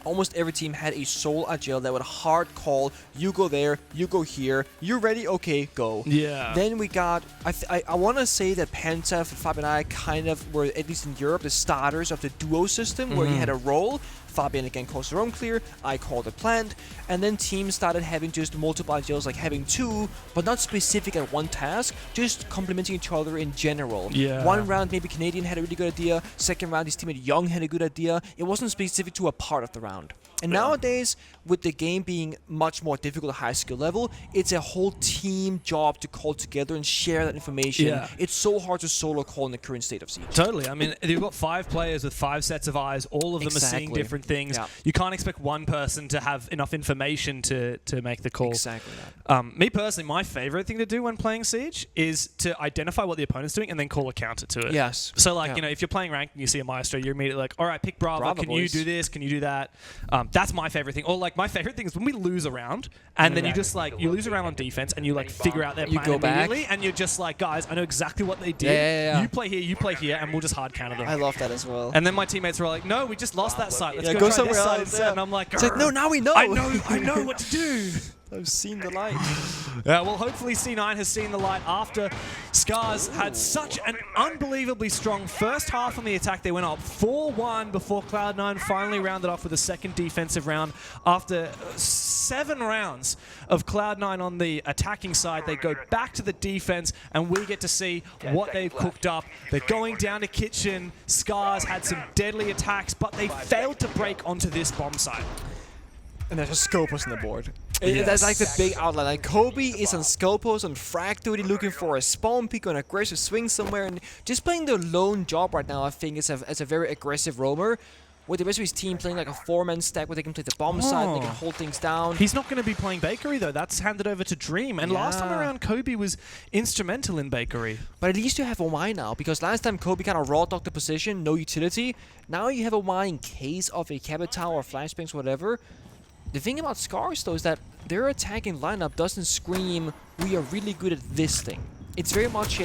almost every team had a sole IGL that would hard call, you go there, you go here, you're ready, okay, go. Yeah. Then we got, I want to say that Penta, Fab and I kind of were, at least in Europe, the starters of the duo system where you had a role. Fabian again calls the roam clear, I call the plant, and then teams started having just multiple IGLs, like having 2, but not specific at one task, just complementing each other in general. Yeah. One round, maybe Canadian had a really good idea, second round, his teammate Young had a good idea. It wasn't specific to a part of the round. And nowadays, with the game being much more difficult at high skill level, it's a whole team job to call together and share that information. Yeah. It's so hard to solo call in the current state of Siege. Totally. I mean, you've got 5 players with 5 sets of eyes. All of them are seeing Exactly. different things. Yeah. You can't expect one person to have enough information to make the call. Exactly that. Me personally, my favorite thing to do when playing Siege is to identify what the opponent's doing and then call a counter to it. Yes. So, like, Yeah. you know, if you're playing ranked and you see a Maestro, you're immediately like, all right, pick Bravo. Bravo, Can you boys. do this? Can you do that? That's my favorite thing. Or, like, my favorite thing is when we lose a round and then you just, like, you lose a round on defense and you, like, figure out their You plan go back. immediately and you're just like, guys, I know exactly what they did. Yeah. You play here, and we'll just hard counter them. I love that as well. And then my teammates were like, "No, we just lost that site. Let's Yeah, go, go try somewhere this site else, instead." yeah. And I'm like, It's like, no, now we know. I know what to do." I've seen the light. Well, hopefully C9 has seen the light after SCARZ had such an unbelievably strong first half on the attack. They went up 4-1 before Cloud9 finally rounded off with a second defensive round. After 7 rounds of Cloud9 on the attacking side, they go back to the defense, and we get to see what they've cooked up. They're going down to kitchen. SCARZ had some deadly attacks, but they failed to break onto this bomb site. And there's a Scopus on the board. Yes. That's like the big outline. Like Kobe is on Scopus, on frag duty, looking for a spawn pick, an aggressive swing somewhere, and just playing the lone job right now, I think, as a very aggressive roamer. With the rest of his team playing like a 4-man stack where they can play the bomb side, they can hold things down. He's not going to be playing Bakery, though. That's handed over to Dream. And last time Yeah. around, Kobe was instrumental in Bakery. But at least you have OY now, because last time Kobe kind of raw dogged the position, no utility. Now you have OY in case of a Capital or flashbangs, whatever. The thing about SCARZ, though, is that their attacking lineup doesn't scream, we are really good at this thing. It's very much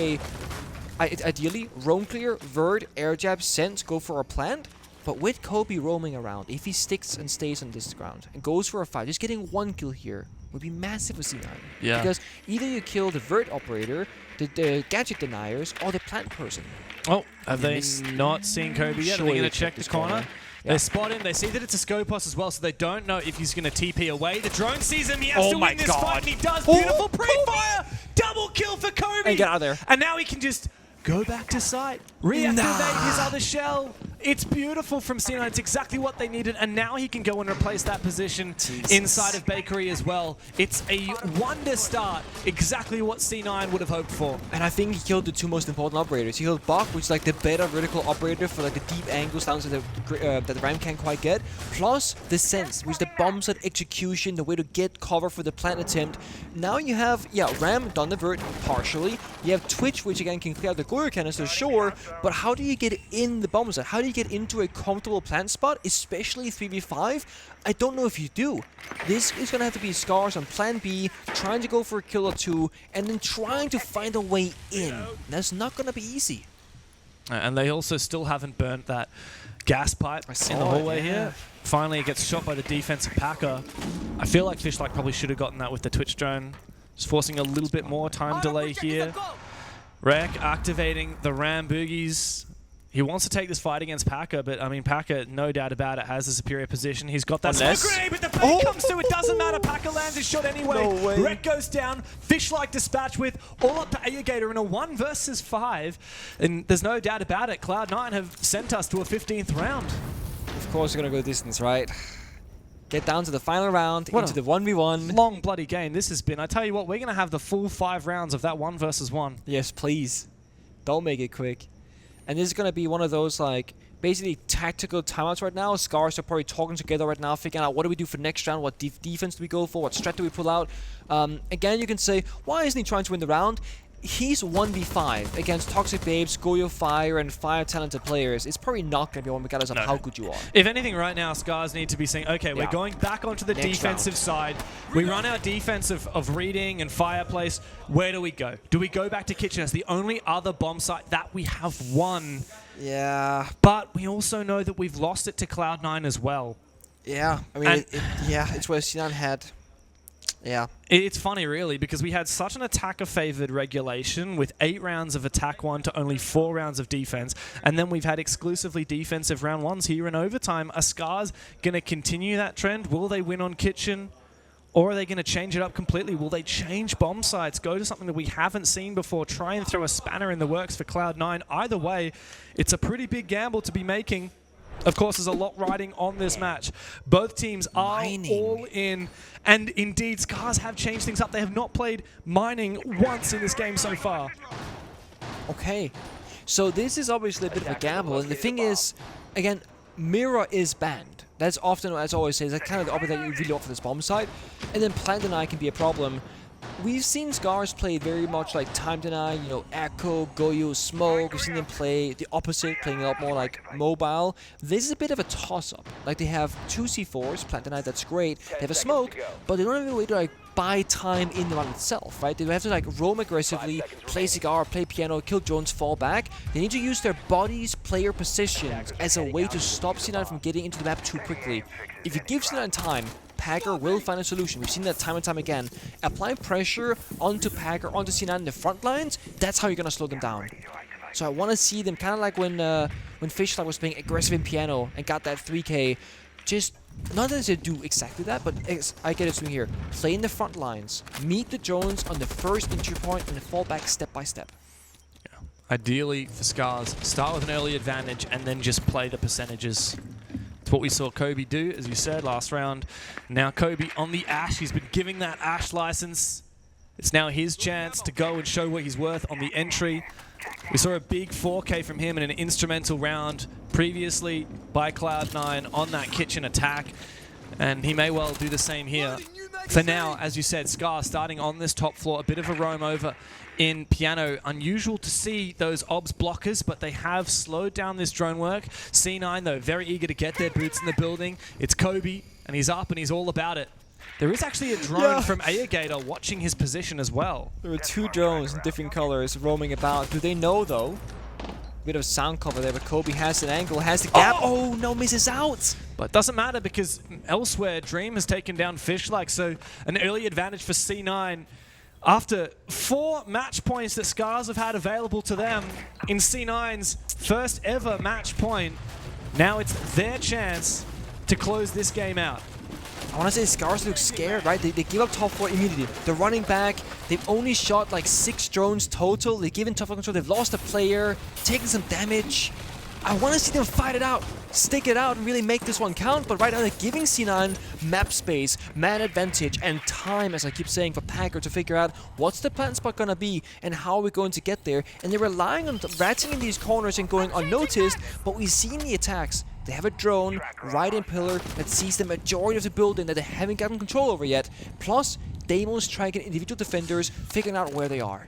ideally, roam clear, vert, air jab, sense, go for a plant. But with Kobe roaming around, if he sticks and stays on this ground and goes for a fight, just getting 1 kill here would be massive for C9. Yeah. Because either you kill the vert operator, the gadget deniers, or the plant person. Oh, have they missed. not seen Kobe yet? Are Surely they going they to check checked the this corner? corner. They Yeah. spot him. They see that it's a Scopus as well, so they don't know if he's going to TP away. The drone sees him. He has Oh to my win this God. fight, and he does. Oh, Beautiful pre-fire. Double kill for Kobe. And get out of there. And now he can just go back to site, reactivate his other shell, It's beautiful from C9. It's exactly what they needed, and now he can go and replace that position inside of Bakery as well. It's a wonder start, exactly what C9 would have hoped for. And I think he killed the two most important operators. He killed Bach, which is like the better vertical operator for like the deep angles down to that the Ram can't quite get. Plus the sense, which is the bomb set execution, the way to get cover for the plant attempt. Now you have, yeah, Ram done the vert partially. You have Twitch, which again can clear out the Goyer canister, sure. But how do you get in the bomb set? How do you get into a comfortable plant spot, especially 3v5? I don't know if you do. This is going to have to be SCARZ on plan B, trying to go for a kill or two, and then trying to find a way in. That's not going to be easy. And they also still haven't burnt that gas pipe in the hallway here. Finally, it gets shot by the defensive Packer. I feel like Fishlike probably should have gotten that with the Twitch drone. Just forcing a little bit more time delay here. Rek activating the Ram Boogies. He wants to take this fight against Packer, but I mean, Packer, no doubt about it, has a superior position. He's got that smoke grenade, but the bait comes through. It doesn't matter. Packer lands his shot anyway. No way. Rek goes down. Fishlike dispatch with all up to Ayagator in a 1 versus 5. And there's no doubt about it. Cloud9 have sent us to a 15th round. Of course, we're going to go distance, right? Get down to the final round, into the 1v1. Long bloody game this has been. I tell you what, we're going to have the full 5 rounds of that 1 versus 1. Yes, please. Don't make it quick. And this is going to be one of those, like, basically tactical timeouts right now. SCARZ are probably talking together right now, figuring out what do we do for next round, what defense do we go for, what strat do we pull out. Again, you can say, why isn't he trying to win the round? He's 1v5 against Toxic Babes, Goyo Fire, and Fire talented players. It's probably not going to be one regardless of how good you are. If anything, right now, SCARZ need to be saying, okay, we're going back onto the defensive side. We run our defense of reading and fireplace. Where do we go? Do we go back to Kitchen as the only other bomb site that we have won? Yeah. But we also know that we've lost it to Cloud9 as well. Yeah. I mean, it's where C9 had... Yeah. It's funny, really, because we had such an attacker-favored regulation with 8 rounds of attack 1 to only 4 rounds of defense, and then we've had exclusively defensive round 1s here in overtime. Are SCARZ going to continue that trend? Will they win on Kitchen? Or are they going to change it up completely? Will they change bomb sites, go to something that we haven't seen before, try and throw a spanner in the works for Cloud9? Either way, it's a pretty big gamble to be making. Of course, there's a lot riding on this match. Both teams are all in, and indeed, SCARZ have changed things up. They have not played mining once in this game so far. Okay, so this is obviously a bit of a gamble, and the thing is, again, Mirror is banned. That's often, as I always say, that's kind of the opposite that you really offer this bomb site, and then plant deny can be a problem. We've seen SCARZ play very much like time deny, you know, Echo, Goyo, Smoke. We've seen them play the opposite, playing a lot more like mobile. This is a bit of a toss-up. Like, they have 2 C4s, plant deny, that's great. They have a Smoke, but they don't have a way to like buy time in the round itself, right? They have to like roam aggressively, play Cigar, play piano, kill drones, fall back. They need to use their bodies, player positions as a way to stop C9 from getting into the map too quickly. If you give C9 time, Packer will find a solution. We've seen that time and time again. Apply pressure onto Packer, onto C9 in the front lines, that's how you're going to slow them down. So I want to see them kind of like when Fishlike was playing aggressive in piano and got that 3K. Just, not that they do exactly that, but I get it from here. Play in the front lines, meet the drones on the first entry point, and fall back step by step. Yeah. Ideally, for SCARZ, start with an early advantage and then just play the percentages. It's what we saw Kobe do, as you said, last round. Now Kobe on the Ash. He's been giving that Ash license. It's now his chance to go and show what he's worth on the entry. We saw a big 4K from him in an instrumental round previously by Cloud9 on that Kitchen attack. And he may well do the same here. For now, as you said, SCARZ starting on this top floor, a bit of a roam over in piano. Unusual to see those obs blockers, but they have slowed down this drone work. C9, though, very eager to get their boots in the building. It's Kobe, and he's up, and he's all about it. There is actually a drone from Ayagator watching his position as well. There are 2 drones in different colors roaming about. Do they know, though? Bit of sound cover there, but Kobe has an angle, has the gap. Oh, no, misses out. But doesn't matter because elsewhere, Dream has taken down Fishlike, so an early advantage for C9. After 4 match points that SCARZ have had available to them in C9's first ever match point, now it's their chance to close this game out. I want to say SCARZ look scared, right? They give up top 4 immediately. They're running back. They've only shot like 6 drones total. They've given top 4 control. They've lost a player, taken some damage. I want to see them fight it out, stick it out, and really make this one count. But right now they're giving C9 map space, man advantage, and time, as I keep saying, for Packer to figure out what's the plant spot gonna be and how are we going to get there. And they're relying on ratting in these corners and going unnoticed, but we've seen the attacks. They have a drone right in pillar that sees the majority of the building that they haven't gotten control over yet. Plus, Deimos tracking individual defenders, figuring out where they are.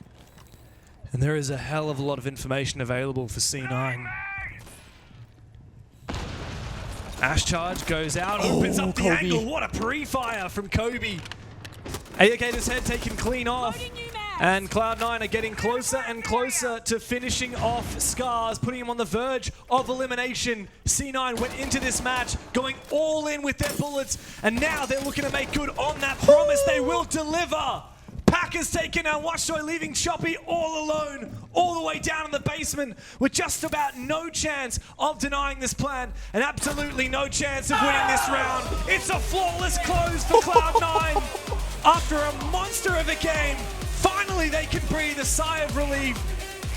And there is a hell of a lot of information available for C9. Ash charge goes out, opens up the Kobe. angle. What a pre-fire from Kobe. Alligator's head taken clean off. And Cloud9 are getting closer and closer to finishing off SCARZ, putting him on the verge of elimination. C9 went into this match going all in with their bullets, and now they're looking to make good on that promise. They will deliver. Packer's taken out Watchtoy, leaving Choppy all alone, all the way down in the basement, with just about no chance of denying this plan, and absolutely no chance of winning this round. It's a flawless close for Cloud9. After a monster of a game, finally they can breathe a sigh of relief.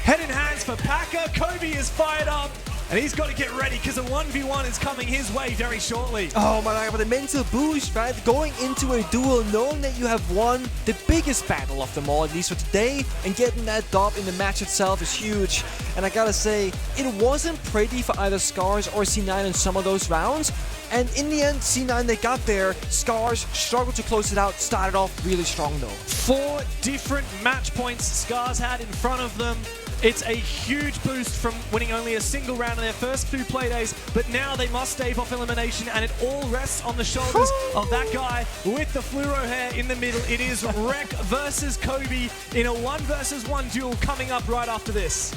Head in hands for Packer. Kobe is fired up, and he's got to get ready because a 1v1 is coming his way very shortly. Oh my god, but the mental boost, right? Going into a duel, knowing that you have won the biggest battle of them all, at least for today, and getting that dub in the match itself is huge. And I gotta say, it wasn't pretty for either SCARZ or C9 in some of those rounds. And in the end, C9, they got there. SCARZ struggled to close it out, started off really strong though. 4 different match points SCARZ had in front of them. It's a huge boost from winning only a single round in their first 2 play days, but now they must stave off elimination, and it all rests on the shoulders of that guy with the fluoro hair in the middle. It is Rek versus Kobe in a 1 versus 1 duel coming up right after this.